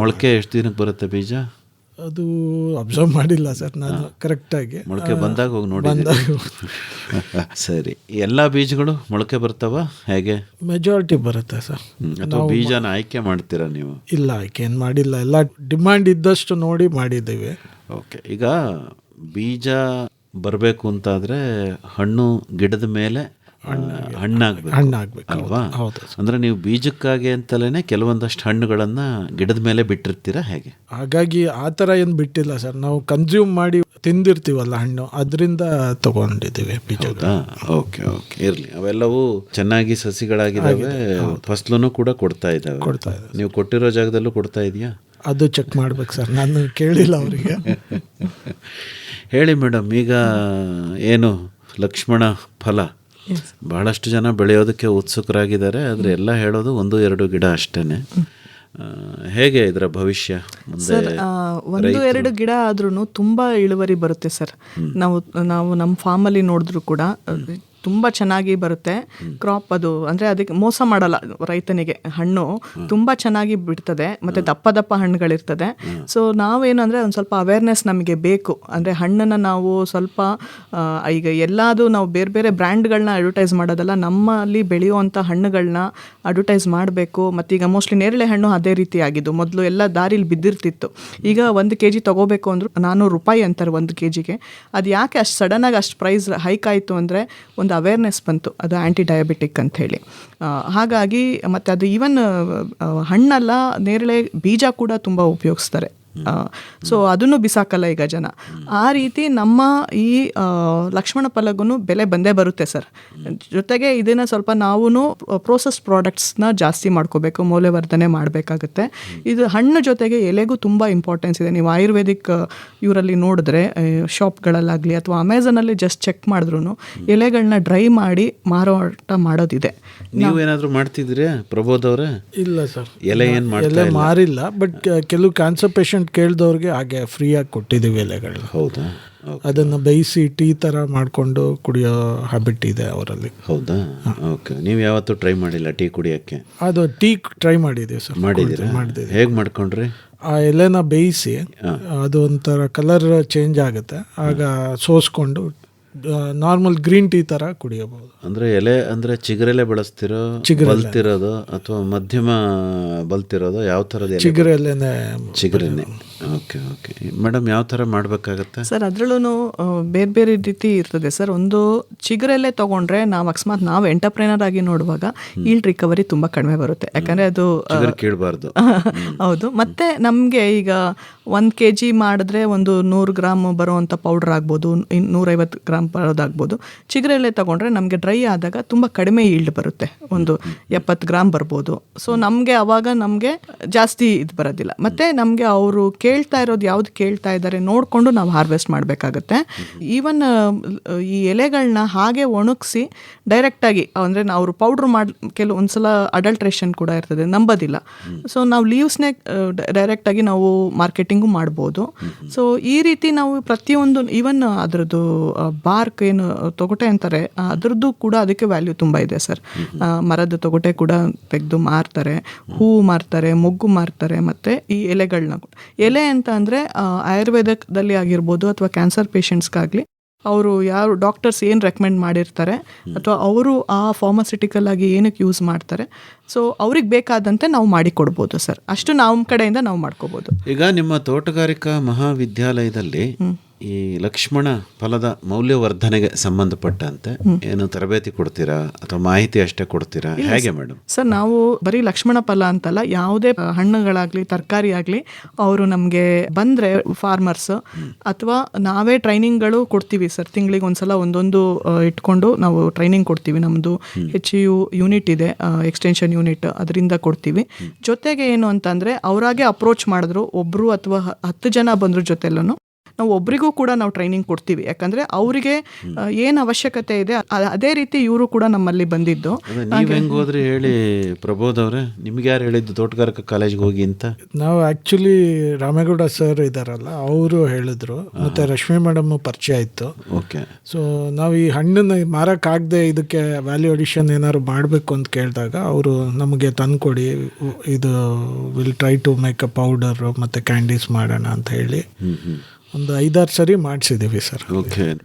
ಮೊಳಕೆ ಎಷ್ಟು ದಿನಕ್ಕೆ ಬರುತ್ತೆ ಬೀಜ? ಅದು ಅಬ್ಸರ್ವ್ ಮಾಡಿಲ್ಲ ಸರ್ ನಾನು ಕರೆಕ್ಟಾಗಿ. ಮೊಳಕೆ ಬಂದಾಗ ಹೋಗಿ ನೋಡಿ. ಸರಿ, ಎಲ್ಲ ಬೀಜಗಳು ಮೊಳಕೆ ಬರ್ತಾವ ಹೇಗೆ? ಮೆಜಾರಿಟಿ ಬರುತ್ತೆ ಸರ್. ಅಥವಾ ಬೀಜನ ಆಯ್ಕೆ ಮಾಡ್ತೀರಾ ನೀವು? ಇಲ್ಲ, ಆಯ್ಕೆ ಏನು ಮಾಡಿಲ್ಲ, ಎಲ್ಲ ಡಿಮ್ಯಾಂಡ್ ಇದ್ದಷ್ಟು ನೋಡಿ ಮಾಡಿದ್ದೀವಿ. ಓಕೆ, ಈಗ ಬೀಜ ಬರಬೇಕು ಅಂತಾದರೆ ಹಣ್ಣು ಗಿಡದ ಮೇಲೆ ಹಣ್ಣಾಗಬೇಕು ಅಲ್ವಾ? ಅಂದ್ರೆ ನೀವು ಬೀಜಕ್ಕಾಗಿ ಅಂತಲೇ ಕೆಲವೊಂದಷ್ಟು ಹಣ್ಣುಗಳನ್ನ ಗಿಡದ ಮೇಲೆ ಬಿಟ್ಟಿರ್ತೀರಾ ಹೇಗೆ? ಹಾಗಾಗಿ ಆ ಥರ ಏನು ಬಿಟ್ಟಿಲ್ಲ ಸರ್, ನಾವು ಕನ್ಸ್ಯೂಮ್ ಮಾಡಿ ತಿಂದಿರ್ತೀವಲ್ಲ ಹಣ್ಣು, ಅದರಿಂದ ತಗೊಂಡಿದ್ದೀವಿ ಬೀಜ. ಓಕೆ ಓಕೆ, ಇರಲಿ. ಅವೆಲ್ಲವೂ ಚೆನ್ನಾಗಿ ಸಸಿಗಳಾಗಿದ್ದಾವೆ, ಫಸಲನ್ನು ಕೂಡ ಕೊಡ್ತಾ ಇದ್ದಾವೆ. ನೀವು ಕೊಟ್ಟಿರೋ ಜಾಗದಲ್ಲೂ ಕೊಡ್ತಾ ಇದೆಯಾ? ಅದು ಚೆಕ್ ಮಾಡ್ಬೇಕು ಸರ್, ನಾನು ಕೇಳಿಲ್ಲ ಅವರಿಗೆ. ಹೇಳಿ ಮೇಡಮ್, ಈಗ ಏನು ಲಕ್ಷ್ಮಣ ಫಲ ಬಹಳಷ್ಟು ಜನ ಬೆಳೆಯೋದಕ್ಕೆ ಉತ್ಸುಕರಾಗಿದ್ದಾರೆ, ಆದರೆ ಎಲ್ಲ ಹೇಳೋದು 1-2 ಗಿಡ ಅಷ್ಟೇ. ಹೇಗೆ ಇದರ ಭವಿಷ್ಯ ಮುಂದೆ? ಸರ್ 1-2 ಗಿಡ ಆದ್ರೂ ತುಂಬಾ ಇಳುವರಿ ಬರುತ್ತೆ ಸರ್. ನಾವು ನಮ್ಮ ಫಾರ್ಮಲ್ಲಿ ನೋಡಿದ್ರು ಕೂಡ ತುಂಬ ಚೆನ್ನಾಗಿ ಬರುತ್ತೆ ಕ್ರಾಪ್. ಅದು ಅಂದರೆ ಅದಕ್ಕೆ ಮೋಸ ಮಾಡಲ್ಲ ರೈತನಿಗೆ. ಹಣ್ಣು ತುಂಬ ಚೆನ್ನಾಗಿ ಬಿಡ್ತದೆ ಮತ್ತು ದಪ್ಪ ದಪ್ಪ ಹಣ್ಣುಗಳಿರ್ತದೆ. ಸೊ ನಾವೇನು ಅಂದರೆ ಒಂದು ಸ್ವಲ್ಪ ಅವೇರ್ನೆಸ್ ನಮಗೆ ಬೇಕು. ಅಂದರೆ ಹಣ್ಣನ್ನು ನಾವು ಸ್ವಲ್ಪ ಈಗ ಎಲ್ಲದು ನಾವು ಬೇರೆ ಬೇರೆ ಬ್ರ್ಯಾಂಡ್ಗಳನ್ನ ಅಡ್ವರ್ಟೈಸ್ ಮಾಡೋದಲ್ಲ, ನಮ್ಮಲ್ಲಿ ಬೆಳೆಯುವಂಥ ಹಣ್ಣುಗಳನ್ನ ಅಡ್ವರ್ಟೈಸ್ ಮಾಡಬೇಕು. ಮತ್ತು ಈಗ ಮೋಸ್ಟ್ಲಿ ನೇರಳೆ ಹಣ್ಣು ಅದೇ ರೀತಿ ಆಗಿದ್ದು. ಮೊದಲು ಎಲ್ಲ ದಾರಿಲಿ ಬಿದ್ದಿರ್ತಿತ್ತು. ಈಗ 1 kg ತೊಗೋಬೇಕು ಅಂದರು 400 ರೂಪಾಯಿ ಅಂತಾರೆ 1 kgಗೆ. ಅದು ಯಾಕೆ ಅಷ್ಟು ಸಡನ್ನಾಗಿ ಅಷ್ಟು ಪ್ರೈಸ್ ಹೈಕ್ ಆಯಿತು ಅಂದರೆ ಒಂದು ಅವೇರ್ನೆಸ್ ಬಂತು, ಅದು ಆ್ಯಂಟಿ ಡಯಾಬಿಟಿಕ್ ಅಂಥೇಳಿ. ಹಾಗಾಗಿ ಮತ್ತು ಅದು ಈವನ್ ಹಣ್ಣಲ್ಲ, ನೇರಳೆ ಬೀಜ ಕೂಡ ತುಂಬ ಉಪಯೋಗಿಸ್ತಾರೆ. ಸೊ ಅದನ್ನು ಬಿಸಾಕಲ್ಲ ಈಗ ಜನ. ಆ ರೀತಿ ನಮ್ಮ ಈ ಲಕ್ಷ್ಮಣ ಫಲಗೂ ಬೆಲೆ ಬಂದೇ ಬರುತ್ತೆ ಸರ್. ಜೊತೆಗೆ ಇದನ್ನು ಸ್ವಲ್ಪ ನಾವು ಪ್ರೋಸೆಸ್ ಪ್ರಾಡಕ್ಟ್ಸ್ನ ಜಾಸ್ತಿ ಮಾಡ್ಕೋಬೇಕು, ಮೌಲ್ಯವರ್ಧನೆ ಮಾಡಬೇಕಾಗುತ್ತೆ. ಇದು ಹಣ್ಣು ಜೊತೆಗೆ ಎಲೆಗೂ ತುಂಬ ಇಂಪಾರ್ಟೆನ್ಸ್ ಇದೆ. ನೀವು ಆಯುರ್ವೇದಿಕ್ ಇವರಲ್ಲಿ ನೋಡಿದ್ರೆ ಶಾಪ್ಗಳಲ್ಲಾಗಲಿ ಅಥವಾ ಅಮೆಝಾನಲ್ಲಿ ಜಸ್ಟ್ ಚೆಕ್ ಮಾಡಿದ್ರು ಎಲೆಗಳನ್ನ ಡ್ರೈ ಮಾಡಿ ಮಾರಾಟ ಮಾಡೋದಿದೆ. ನೀವೇನಾದರೂ ಮಾಡ್ತಿದ್ದೀರಾ ಪ್ರಬೋಧ್ ಅವರೇ? ಇಲ್ಲ ಸರ್, ಎಲೆ ಏನು ಮಾರಿಲ್ಲ. ಬಟ್ ಕೆಲವು ಕ್ಯಾನ್ಸರ್ ಪೇಷಂಟ್ ಕೇಳಿದವ್ರಿಗೆ ಹಾಗೆ ಫ್ರೀಯಾಗಿ ಕೊಟ್ಟಿದ್ದೀವಿ ಎಲೆಗಳು. ಹೌದಾ? ಅದನ್ನು ಬೇಯಿಸಿ ಟೀ ಥರ ಮಾಡಿಕೊಂಡು ಕುಡಿಯೋ ಹ್ಯಾಬಿಟ್ ಇದೆ ಅವರಲ್ಲಿ. ಹೌದಾ? ಓಕೆ. ನೀವು ಯಾವತ್ತೂ ಟ್ರೈ ಮಾಡಿಲ್ಲ ಟೀ ಕುಡಿಯೋಕ್ಕೆ? ಅದು ಟೀ ಟ್ರೈ ಮಾಡಿದ್ದೀವಿ ಸರ್. ಮಾಡಿದ್ದೀರಾ? ಹೇಗೆ ಮಾಡ್ಕೊಂಡ್ರಿ? ಆ ಎಲೆನ ಬೇಯಿಸಿ ಅದು ಒಂಥರ ಕಲರ್ ಚೇಂಜ್ ಆಗುತ್ತೆ, ಆಗ ಸೋಸ್ಕೊಂಡು ನಾರ್ಮಲ್ ಗ್ರೀನ್ ಟೀ ಥರ ಕುಡಿಯಬಹುದು. ಅಂದರೆ ಎಲೆ ಅಂದರೆ ಚಿಗುರೆಲೆ ಬಳಸ್ತಿರೋ, ಬಲ್ತಿರೋದು ಅಥವಾ ಮಧ್ಯಮ ಬಲ್ತಿರೋದು? ಯಾವ ಥರದ? ಚಿಗುರೆಲೆನೇ. ಚಿಗುರೆನೆ. ಓಕೆ ಓಕೆ ಮೇಡಮ್, ಯಾವ ಥರ ಮಾಡಬೇಕಾಗತ್ತೆ ಸರ್? ಅದರಲ್ಲೂ ಬೇರೆ ಬೇರೆ ರೀತಿ ಇರ್ತದೆ ಸರ್. ಒಂದು ಚಿಗುರೆಲೆ ತೊಗೊಂಡ್ರೆ ನಾವು ಅಕಸ್ಮಾತ್ ನಾವು ಎಂಟರ್ಪ್ರೈನರ್ ಆಗಿ ನೋಡುವಾಗ ಈಲ್ಡ್ ರಿಕವರಿ ತುಂಬ ಕಡಿಮೆ ಬರುತ್ತೆ. ಯಾಕಂದರೆ ಅದು ಕೀಳಬಾರ್ದು. ಹೌದು. ಮತ್ತು ನಮಗೆ ಈಗ 1 kg ಮಾಡಿದ್ರೆ ಒಂದು 100 ಗ್ರಾಮ್ ಬರುವಂಥ ಪೌಡ್ರ್ ಆಗ್ಬೋದು, 150 ಗ್ರಾಮ್ ಬರೋದಾಗ್ಬೋದು. ಚಿಗುರೆಲೆ ತೊಗೊಂಡ್ರೆ ನಮಗೆ ಡ್ರೈ ಆದಾಗ ತುಂಬ ಕಡಿಮೆ ಈಲ್ಡ್ ಬರುತ್ತೆ, ಒಂದು 70 ಗ್ರಾಮ್ ಬರ್ಬೋದು. ಸೊ ನಮಗೆ ಅವಾಗ ನಮಗೆ ಜಾಸ್ತಿ ಇದು ಬರೋದಿಲ್ಲ. ಮತ್ತು ನಮಗೆ ಅವರು ಕೇಳ್ತಾ ಇರೋದು ಯಾವ್ದು ಕೇಳ್ತಾ ಇದ್ದಾರೆ ನೋಡಿಕೊಂಡು ನಾವು ಹಾರ್ವೆಸ್ಟ್ ಮಾಡಬೇಕಾಗತ್ತೆ. ಈವನ್ ಈ ಎಲೆಗಳನ್ನ ಹಾಗೆ ಒಣಗಿಸಿ ಡೈರೆಕ್ಟಾಗಿ ಅಂದರೆ ಅವರು ಪೌಡ್ರ್ ಮಾಡಿ ಕೆಲವೊಂದ್ಸಲ ಅಡಲ್ಟ್ರೇಷನ್ ಕೂಡ ಇರ್ತದೆ, ನಂಬೋದಿಲ್ಲ. ಸೊ ನಾವು ಲೀವ್ಸ್ನೇ ಡೈರೆಕ್ಟಾಗಿ ನಾವು ಮಾರ್ಕೆಟಿಂಗು ಮಾಡ್ಬೋದು. ಸೊ ಈ ರೀತಿ ನಾವು ಪ್ರತಿಯೊಂದು ಈವನ್ ಅದರದ್ದು ಬಾರ್ಕ್ ಏನು ತೊಗಟೆ ಅಂತಾರೆ ಅದರದ್ದು ಕೂಡ ಅದಕ್ಕೆ ವ್ಯಾಲ್ಯೂ ತುಂಬ ಇದೆ ಸರ್. ಮರದ ತೊಗಟೆ ಕೂಡ ತೆಗೆದು ಮಾರ್ತಾರೆ, ಹೂವು ಮಾರ್ತಾರೆ, ಮೊಗ್ಗು ಮಾರ್ತಾರೆ, ಮತ್ತು ಈ ಎಲೆಗಳನ್ನ. ಎಲೆ ಅಂತ ಅಂದರೆ ಆಯುರ್ವೇದದಲ್ಲಿ ಆಗಿರ್ಬೋದು ಅಥವಾ ಕ್ಯಾನ್ಸರ್ ಪೇಷಂಟ್ಸ್ಗಾಗಲಿ ಅವರು ಯಾರು ಡಾಕ್ಟರ್ಸ್ ಏನು ರೆಕಮೆಂಡ್ ಮಾಡಿರ್ತಾರೆ ಅಥವಾ ಅವರು ಆ ಫಾರ್ಮಸ್ಯೂಟಿಕಲ್ ಆಗಿ ಏನಕ್ಕೆ ಯೂಸ್ ಮಾಡ್ತಾರೆ, ಸೊ ಅವ್ರಿಗೆ ಬೇಕಾದಂತೆ ನಾವು ಮಾಡಿಕೊಡ್ಬೋದು ಸರ್. ಅಷ್ಟು ನಮ್ಮ ಕಡೆಯಿಂದ ನಾವು ಮಾಡ್ಕೋಬೋದು. ಈಗ ನಿಮ್ಮ ತೋಟಗಾರಿಕಾ ಮಹಾವಿದ್ಯಾಲಯದಲ್ಲಿ ಈ ಲಕ್ಷ್ಮಣ ಫಲದ ಮೌಲ್ಯವರ್ಧನೆಗೆ ಸಂಬಂಧಪಟ್ಟಂತೆ ಏನು ತರಬೇತಿ ಕೊಡ್ತೀರಾ ಅಥವಾ ಮಾಹಿತಿ ಅಷ್ಟೇ ಕೊಡ್ತೀರಾ? ಹೇಗೆ ಮೇಡಮ್? ಸರ್, ನಾವು ಬರೀ ಲಕ್ಷ್ಮಣ ಫಲ ಅಂತಲ್ಲ, ಯಾವುದೇ ಹಣ್ಣುಗಳಾಗಲಿ ತರಕಾರಿ ಆಗಲಿ ಅವರು ನಮಗೆ ಬಂದರೆ ಫಾರ್ಮರ್ಸ್ ಅಥವಾ ನಾವೇ ಟ್ರೈನಿಂಗ್ಗಳು ಕೊಡ್ತೀವಿ ಸರ್. ತಿಂಗಳಿಗೆ ಒಂದ್ಸಲ ಒಂದೊಂದು ಇಟ್ಕೊಂಡು ನಾವು ಟ್ರೈನಿಂಗ್ ಕೊಡ್ತೀವಿ. ನಮ್ಮದು HU ಯೂನಿಟ್ ಇದೆ, ಎಕ್ಸ್ಟೆನ್ಷನ್ ಯೂನಿಟ್, ಅದರಿಂದ ಕೊಡ್ತೀವಿ. ಜೊತೆಗೆ ಏನು ಅಂತಂದರೆ ಅವರಾಗೆ ಅಪ್ರೋಚ್ ಮಾಡಿದ್ರು ಒಬ್ಬರು ಅಥವಾ 10 ಜನ ಬಂದ್ರ ಜೊತೆಲ್ಲೂ ನಾವು ಒಬ್ರಿಗೂ ಕೂಡ ನಾವು ಟ್ರೈನಿಂಗ್ ಕೊಡ್ತೀವಿ. ಯಾಕಂದರೆ ಅವರಿಗೆ ಏನು ಅವಶ್ಯಕತೆ ಇದೆ ಅದೇ ರೀತಿ ಇವರು ಕೂಡ ನಮ್ಮಲ್ಲಿ ಬಂದಿದ್ದು. ನೀವು ಹೆಂಗೆ ಹೋದ್ರಿ ಹೇಳಿ ಪ್ರಬೋಧ್ ಅವರೇ? ನಿಮ್ಗೆ ಯಾರು ಹೇಳಿದ್ದು ತೋಟಗಾರಿಕಾ ಕಾಲೇಜ್ಗೆ ಹೋಗಿ ಅಂತ? ನಾವು ಆ್ಯಕ್ಚುಲಿ ರಾಮೇಗೌಡ ಸರ್ ಇದ್ದಾರಲ್ಲ, ಅವರು ಹೇಳಿದ್ರು, ಮತ್ತು ರಶ್ಮಿ ಮೇಡಮ್ ಪರಿಚಯ ಇತ್ತು. ಓಕೆ. ಸೊ ನಾವು ಈ ಹಣ್ಣನ್ನು ಮಾರೋಕ್ಕಾಗದೆ ಇದಕ್ಕೆ ವ್ಯಾಲ್ಯೂ ಅಡಿಷನ್ ಏನಾದ್ರು ಮಾಡಬೇಕು ಅಂತ ಕೇಳಿದಾಗ ಅವರು ನಮಗೆ ತಂದುಕೊಡಿ, ಇದು will try to make a powder ಮತ್ತು ಕ್ಯಾಂಡೀಸ್ ಮಾಡೋಣ ಅಂತ ಹೇಳಿ ಒಂದು 5-6 ಸರಿ ಮಾಡಿಸಿದ್ದೀವಿ ಸರ್.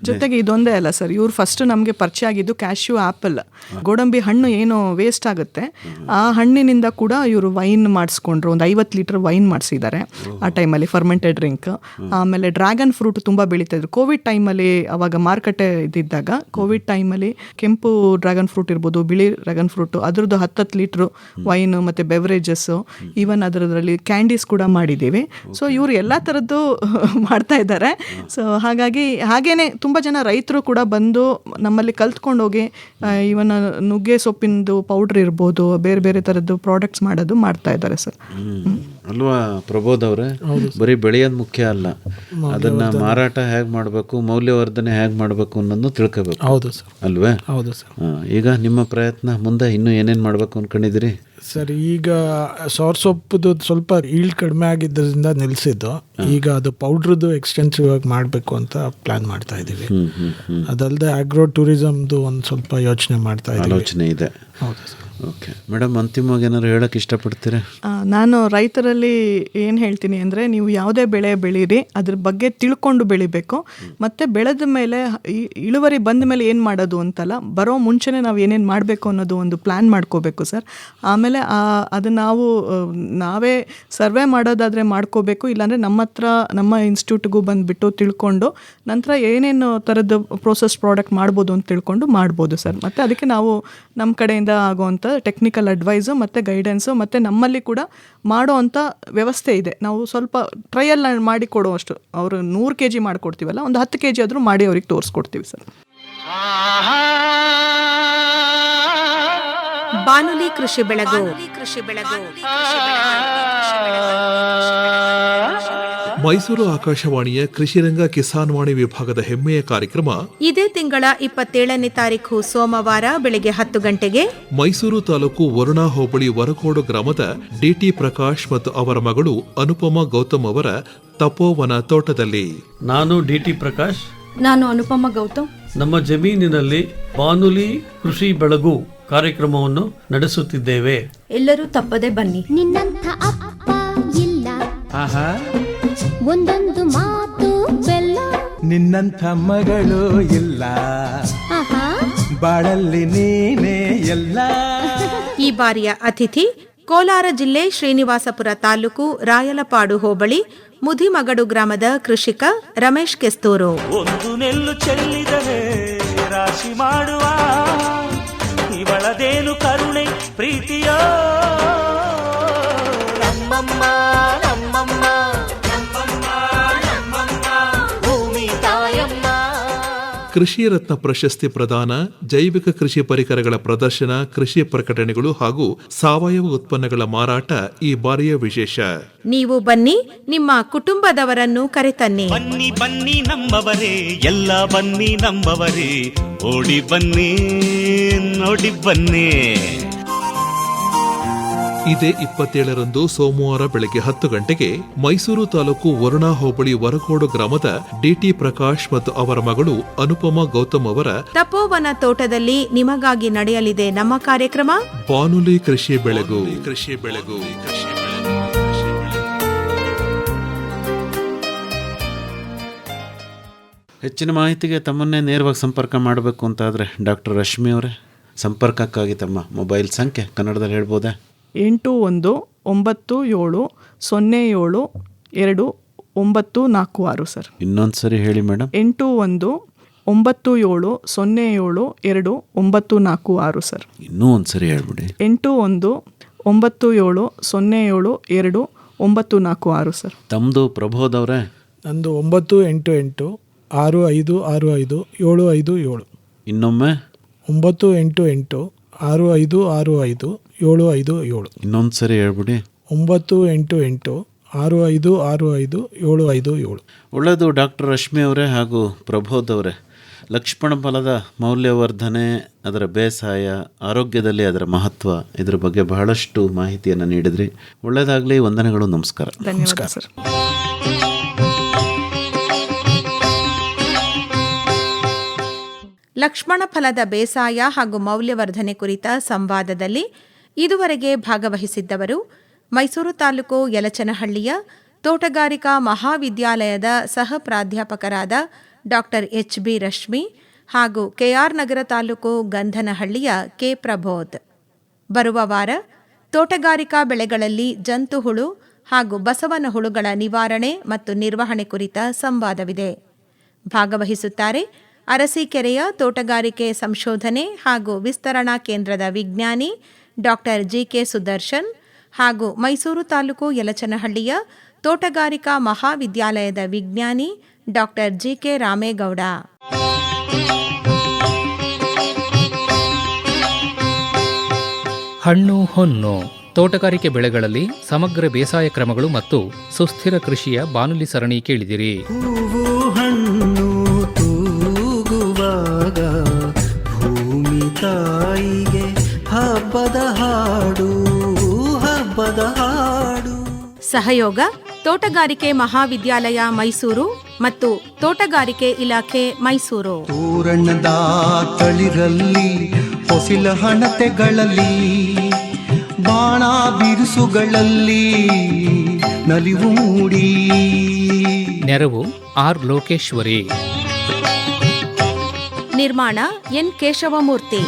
ಜೊತೆಗೆ ಇದೊಂದೇ ಅಲ್ಲ ಸರ್, ಇವ್ರು ಫಸ್ಟ್ ನಮಗೆ ಪರಿಚಯ ಆಗಿದ್ದು ಕ್ಯಾಶ್ಯೂ ಆ್ಯಪಲ್, ಗೋಡಂಬಿ ಹಣ್ಣು ಏನು ವೇಸ್ಟ್ ಆಗುತ್ತೆ ಆ ಹಣ್ಣಿನಿಂದ ಕೂಡ ಇವರು ವೈನ್ ಮಾಡಿಸ್ಕೊಂಡ್ರು. ಒಂದು 50 ಲೀಟರ್ ವೈನ್ ಮಾಡಿಸಿದ್ದಾರೆ ಆ ಟೈಮಲ್ಲಿ, ಫರ್ಮೆಂಟೆಡ್ ಡ್ರಿಂಕ್. ಆಮೇಲೆ ಡ್ರ್ಯಾಗನ್ ಫ್ರೂಟ್ ತುಂಬ ಬೆಳೀತಾಯಿದ್ರು ಕೋವಿಡ್ ಟೈಮಲ್ಲಿ. ಅವಾಗ ಮಾರುಕಟ್ಟೆ ಇದ್ದಿದ್ದಾಗ ಕೋವಿಡ್ ಟೈಮಲ್ಲಿ ಕೆಂಪು ಡ್ರ್ಯಾಗನ್ ಫ್ರೂಟ್ ಇರ್ಬೋದು, ಬಿಳಿ ಡ್ರ್ಯಾಗನ್ ಫ್ರೂಟು, ಅದ್ರದ್ದು 10 ಲೀಟ್ರು ವೈನು ಮತ್ತು ಬೆವರೇಜಸ್ಸು, ಈವನ್ ಅದರಲ್ಲಿ ಕ್ಯಾಂಡೀಸ್ ಕೂಡ ಮಾಡಿದ್ದೀವಿ. ಸೊ ಇವರು ಎಲ್ಲ ಥರದ್ದು ಮಾಡ್ತಾ ಇದ್ದಾರೆ. ಸೊ ಹಾಗೇನೆ ತುಂಬ ಜನ ರೈತರು ಕೂಡ ಬಂದು ನಮ್ಮಲ್ಲಿ ಕಲ್ತ್ಕೊಂಡೋಗಿ ಇವನ್ ನುಗ್ಗೆ ಸೊಪ್ಪಿನದು ಪೌಡ್ರ್ ಇರ್ಬೋದು, ಬೇರೆ ಬೇರೆ ಥರದ್ದು ಪ್ರಾಡಕ್ಟ್ಸ್ ಮಾಡೋದು ಮಾಡ್ತಾ ಇದ್ದಾರೆ ಸರ್. ಅಲ್ವಾ ಪ್ರಬೋಧ್ ಅವರೇ? ಬರೀ ಬೆಳೆಯೋದು ಮುಖ್ಯ ಅಲ್ಲ, ಅದನ್ನ ಮಾರಾಟ ಹೇಗೆ ಮಾಡಬೇಕು, ಮೌಲ್ಯವರ್ಧನೆ ಹೇಗೆ ಮಾಡಬೇಕು ಅನ್ನೋದು ತಿಳ್ಕೋಬೇಕು. ಹೌದು ಸರ್. ಅಲ್ವೇ? ಹೌದು ಸರ್. ಈಗ ನಿಮ್ಮ ಪ್ರಯತ್ನ ಮುಂದೆ ಇನ್ನೂ ಏನೇನು ಮಾಡಬೇಕು ಅನ್ಕೊಂಡಿದ್ದೀರಿ? ಸರ್, ಈಗ ಸೌರ್ ಸೊಪ್ಪುದು ಸ್ವಲ್ಪ ಈಲ್ಡ್ ಕಡಿಮೆ ಆಗಿದ್ದರಿಂದ ನಿಲ್ಲಿಸಿದ್ದು. ಈಗ ಅದು ಪೌಡ್ರದ್ದು ಎಕ್ಸ್ಟೆನ್ಸಿವ್ ಆಗಿ ಮಾಡಬೇಕು ಅಂತ ಪ್ಲಾನ್ ಮಾಡ್ತಾ ಇದ್ದೀವಿ. ಅದಲ್ಲದೆ ಆಗ್ರೋ ಟೂರಿಸಮ್ದು ಒಂದು ಸ್ವಲ್ಪ ಯೋಚನೆ ಮಾಡ್ತಾ ಇದ್ದೀವಿ. ಆಲೋಚನೆ ಇದೆ. ಹೌದು ಸರ್. ಓಕೆ ಮೇಡಮ್, ಅಂತಿಮವಾಗಿ ಏನಾದ್ರು ಹೇಳಕ್ಕೆ ಇಷ್ಟಪಡ್ತೀರಾ? ನಾನು ರೈತರಲ್ಲಿ ಏನು ಹೇಳ್ತೀನಿ ಅಂದರೆ, ನೀವು ಯಾವುದೇ ಬೆಳೆ ಬೆಳೀರಿ ಅದ್ರ ಬಗ್ಗೆ ತಿಳ್ಕೊಂಡು ಬೆಳಿಬೇಕು. ಮತ್ತು ಬೆಳೆದ ಮೇಲೆ ಇಳುವರಿ ಬಂದ ಮೇಲೆ ಏನು ಮಾಡೋದು ಅಂತಲ್ಲ, ಬರೋ ಮುಂಚೆನೇ ನಾವು ಏನೇನು ಮಾಡಬೇಕು ಅನ್ನೋದು ಒಂದು ಪ್ಲ್ಯಾನ್ ಮಾಡ್ಕೋಬೇಕು ಸರ್. ಆಮೇಲೆ ಅದು ನಾವೇ ಸರ್ವೆ ಮಾಡೋದಾದರೆ ಮಾಡ್ಕೋಬೇಕು, ಇಲ್ಲಾಂದರೆ ನಮ್ಮ ಹತ್ರ ನಮ್ಮ ಇನ್ಸ್ಟಿಟ್ಯೂಟ್ಗೂ ಬಂದುಬಿಟ್ಟು ತಿಳ್ಕೊಂಡು ನಂತರ ಏನೇನು ಥರದ್ದು ಪ್ರೋಸೆಸ್ ಪ್ರಾಡಕ್ಟ್ ಮಾಡ್ಬೋದು ಅಂತ ತಿಳ್ಕೊಂಡು ಮಾಡ್ಬೋದು ಸರ್. ಮತ್ತು ಅದಕ್ಕೆ ನಾವು ನಮ್ಮ ಕಡೆಯಿಂದ ಆಗೋವಂಥ ಟೆಕ್ನಿಕಲ್ ಅಡ್ವೈಸು ಮತ್ತು ಗೈಡೆನ್ಸು ಮತ್ತು ನಮ್ಮಲ್ಲಿ ಕೂಡ ಮಾಡೋ ಅಂಥ ವ್ಯವಸ್ಥೆ ಇದೆ. ನಾವು ಸ್ವಲ್ಪ ಟ್ರಯಲ್ ಮಾಡಿ ಕೊಡುವಷ್ಟು, ಅವರು 100 kg ಮಾಡಿಕೊಡ್ತೀವಲ್ಲ, ಒಂದು 10 kg ಆದರೂ ಮಾಡಿ ಅವ್ರಿಗೆ ತೋರಿಸ್ಕೊಡ್ತೀವಿ ಸರ್. ಬಾನುಲಿ ಕೃಷಿ ಬೆಳಗು. ಮೈಸೂರು ಆಕಾಶವಾಣಿಯ ಕೃಷಿರಂಗ ಕಿಸಾನ್ ವಾಣಿ ವಿಭಾಗದ ಹೆಮ್ಮೆಯ ಕಾರ್ಯಕ್ರಮ ಇದೇ ತಿಂಗಳ 27ನೇ ತಾರೀಕು ಸೋಮವಾರ ಬೆಳಗ್ಗೆ 10 ಗಂಟೆಗೆ ಮೈಸೂರು ತಾಲೂಕು ವರುಣಾ ಹೋಬಳಿ ವರಕೋಡು ಗ್ರಾಮದ ಡಿಟಿ ಪ್ರಕಾಶ್ ಮತ್ತು ಅವರ ಮಗಳು ಅನುಪಮಾ ಗೌತಮ್ ಅವರ ತಪೋವನ ತೋಟದಲ್ಲಿ. ನಾನು ಡಿಟಿ ಪ್ರಕಾಶ್. ನಾನು ಅನುಪಮಾ ಗೌತಮ್. ನಮ್ಮ ಜಮೀನಿನಲ್ಲಿ ಬಾನುಲಿ ಕೃಷಿ ಬೆಳಗು ಕಾರ್ಯಕ್ರಮವನ್ನು ನಡೆಸುತ್ತಿದ್ದೇವೆ. ಎಲ್ಲರೂ ತಪ್ಪದೆ ಬನ್ನಿ. ನಿನ್ನಂಥ ಅಪ್ಪ ಇಲ್ಲ, ಒಂದೊಂದು ಮಾತು ಬೆಲ್ಲ, ನಿನ್ನಂಥ ಮಗಳು ಇಲ್ಲ, ಬಾಳಲ್ಲಿ ನೀನೇ ಎಲ್ಲ. ಈ ಬಾರಿಯ ಅತಿಥಿ ಕೋಲಾರ ಜಿಲ್ಲೆ ಶ್ರೀನಿವಾಸಪುರ ತಾಲೂಕು ರಾಯಲಪಾಡು ಹೋಬಳಿ ಮುದಿಮಗಡು ಗ್ರಾಮದ ಕೃಷಿಕ ರಮೇಶ್ ಕೆಸ್ತೂರು. ಒಂದು ನೆಲ್ಲು ಚೆಲ್ಲಿದರೆ ರಾಶಿ ಮಾಡುವ ಇವಳದೇನು ಕರುಣೆ ಪ್ರೀತಿಯ ನಮ್ಮಮ್ಮ ನಮ್ಮಮ್ಮ ನಮ್ಮಮ್ಮ ನಮ್ಮಮ್ಮ ಭೂಮಿ ತಾಯಮ್ಮ. ಕೃಷಿ ರತ್ನ ಪ್ರಶಸ್ತಿ ಪ್ರದಾನ, ಜೈವಿಕ ಕೃಷಿ ಪರಿಕರಗಳ ಪ್ರದರ್ಶನ, ಕೃಷಿ ಪ್ರಕಟಣೆಗಳು ಹಾಗೂ ಸಾವಯವ ಉತ್ಪನ್ನಗಳ ಮಾರಾಟ ಈ ಬಾರಿಯ ವಿಶೇಷ. ನೀವು ಬನ್ನಿ, ನಿಮ್ಮ ಕುಟುಂಬದವರನ್ನು ಕರೆತನ್ನಿ. ಬನ್ನಿ ಬನ್ನಿ ನಂಬವರೇ, ಎಲ್ಲ ಬನ್ನಿ ನಂಬವರೇ, ಓಡಿ ಬನ್ನಿ ನೋಡಿ ಬನ್ನಿ. ಇದೇ 27ರಂದು ಸೋಮವಾರ ಬೆಳಗ್ಗೆ 10 ಗಂಟೆಗೆ ಮೈಸೂರು ತಾಲೂಕು ವರುಣಾ ಹೋಬಳಿ ವರಕೋಡು ಗ್ರಾಮದ ಡಿಟಿ ಪ್ರಕಾಶ್ ಮತ್ತು ಅವರ ಮಗಳು ಅನುಪಮಾ ಗೌತಮ್ ಅವರ ತಪೋವನ ತೋಟದಲ್ಲಿ ನಿಮಗಾಗಿ ನಡೆಯಲಿದೆ ನಮ್ಮ ಕಾರ್ಯಕ್ರಮ ಬಾನುಲಿ ಕೃಷಿ ಬೆಳಗು. ಕೃಷಿ ಬೆಳಗು. ಹೆಚ್ಚಿನ ಮಾಹಿತಿಗೆ ತಮ್ಮನ್ನೇ ನೇರವಾಗಿ ಸಂಪರ್ಕ ಮಾಡಬೇಕು ಅಂತಾದರೆ ಡಾಕ್ಟರ್ ರಶ್ಮಿ ಅವರೇ, ಸಂಪರ್ಕಕ್ಕಾಗಿ ತಮ್ಮ ಮೊಬೈಲ್ ಸಂಖ್ಯೆ ಕನ್ನಡದಲ್ಲಿ ಹೇಳ್ಬೋದಾ? 8197272946 ಸರ್. ಇನ್ನೊಂದು ಸರಿ ಹೇಳಿ ಮೇಡಮ್. 8197272946 ಸರ್. ಇನ್ನೂ ಒಂದು ಸರಿ ಹೇಳ್ಬಿಡಿ. 8197272946 ಸರ್. ತಮ್ಮದು ಪ್ರಬೋಧ್ ಅವರೇ? ನಂದು 98865657577. ಇನ್ನೊಮ್ಮೆ 98865657577. ಇನ್ನೊಂದು ಸರಿ ಹೇಳ್ಬಿಡಿ. 98865657577. ಒಳ್ಳೆಯದು ಡಾಕ್ಟರ್ ರಶ್ಮಿ ಅವರೇ ಹಾಗೂ ಪ್ರಬೋಧ್ ಅವರೇ, ಲಕ್ಷ್ಮಣ ಫಲದ ಮೌಲ್ಯವರ್ಧನೆ, ಅದರ ಬೇಸಾಯ, ಆರೋಗ್ಯದಲ್ಲಿ ಅದರ ಮಹತ್ವ, ಇದರ ಬಗ್ಗೆ ಬಹಳಷ್ಟು ಮಾಹಿತಿಯನ್ನು ನೀಡಿದ್ರಿ. ಒಳ್ಳೆಯದಾಗಲಿ, ವಂದನೆಗಳು, ನಮಸ್ಕಾರ. ಧನ್ಯವಾದ ಸರ್. ಲಕ್ಷ್ಮಣ ಫಲದ ಬೇಸಾಯ ಹಾಗೂ ಮೌಲ್ಯವರ್ಧನೆ ಕುರಿತ ಸಂವಾದದಲ್ಲಿ ಇದುವರೆಗೆ ಭಾಗವಹಿಸಿದ್ದವರು ಮೈಸೂರು ತಾಲೂಕು ಯಲಚನಹಳ್ಳಿಯ ತೋಟಗಾರಿಕಾ ಮಹಾವಿದ್ಯಾಲಯದ ಸಹ ಪ್ರಾಧ್ಯಾಪಕರಾದ ಡಾಕ್ಟರ್ HB ರಶ್ಮಿ ಹಾಗೂ KR ನಗರ ತಾಲೂಕು ಗಂಧನಹಳ್ಳಿಯ K ಪ್ರಬೋಧ್. ಬರುವ ವಾರ ತೋಟಗಾರಿಕಾ ಬೆಳೆಗಳಲ್ಲಿ ಜಂತುಹುಳು ಹಾಗೂ ಬಸವನ ಹುಳುಗಳ ನಿವಾರಣೆ ಮತ್ತು ನಿರ್ವಹಣೆ ಕುರಿತ ಸಂವಾದವಿದೆ. ಭಾಗವಹಿಸುತ್ತಾರೆ ಅರಸೀಕೆರೆಯ ತೋಟಗಾರಿಕೆ ಸಂಶೋಧನೆ ಹಾಗೂ ವಿಸ್ತರಣಾ ಕೇಂದ್ರದ ವಿಜ್ಞಾನಿ ಡಾಕ್ಟರ್ GK ಸುದರ್ಶನ್ ಹಾಗೂ ಮೈಸೂರು ತಾಲೂಕು ಯಲಚನಹಳ್ಳಿಯ ತೋಟಗಾರಿಕಾ ಮಹಾವಿದ್ಯಾಲಯದ ವಿಜ್ಞಾನಿ ಡಾಕ್ಟರ್ GK ರಾಮೇಗೌಡ. ಹಣ್ಣು ಹೊನ್ನು ತೋಟಗಾರಿಕೆ ಬೆಳೆಗಳಲ್ಲಿ ಸಮಗ್ರ ಬೇಸಾಯ ಕ್ರಮಗಳು ಮತ್ತು ಸುಸ್ಥಿರ ಕೃಷಿಯ ಬಾನುಲಿ ಸರಣಿ ಕೇಳಿದಿರಿ. ಹೂವು ಹಣ್ಣು ತೂಗುವಾಗ ಭೂಮಿ ತಾಯಿಗೆ ಹಬ್ಬದ ಹಾಡು ಹಬ್ಬದ ಹಾಡು. ಸಹಯೋಗ ತೋಟಗಾರಿಕೆ ಮಹಾವಿದ್ಯಾಲಯ ಮೈಸೂರು ಮತ್ತು ತೋಟಗಾರಿಕೆ ಇಲಾಖೆ ಮೈಸೂರು. ತೋರಣದ ತಳಿರಲ್ಲಿ ಹೊಸಿಲ ಹಣತೆಗಳಲ್ಲಿ ಬಾಣ ಬಿರುಸುಗಳಲ್ಲಿ ನಲಿವು ಮೂಡಿ. ನೆರವು ಆರ್ ಲೋಕೇಶ್ವರಿ. ನಿರ್ಮಾಣ ಎನ್ ಕೇಶವಮೂರ್ತಿ.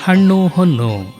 ಹಣ್ಣು ಹೊನ್ನು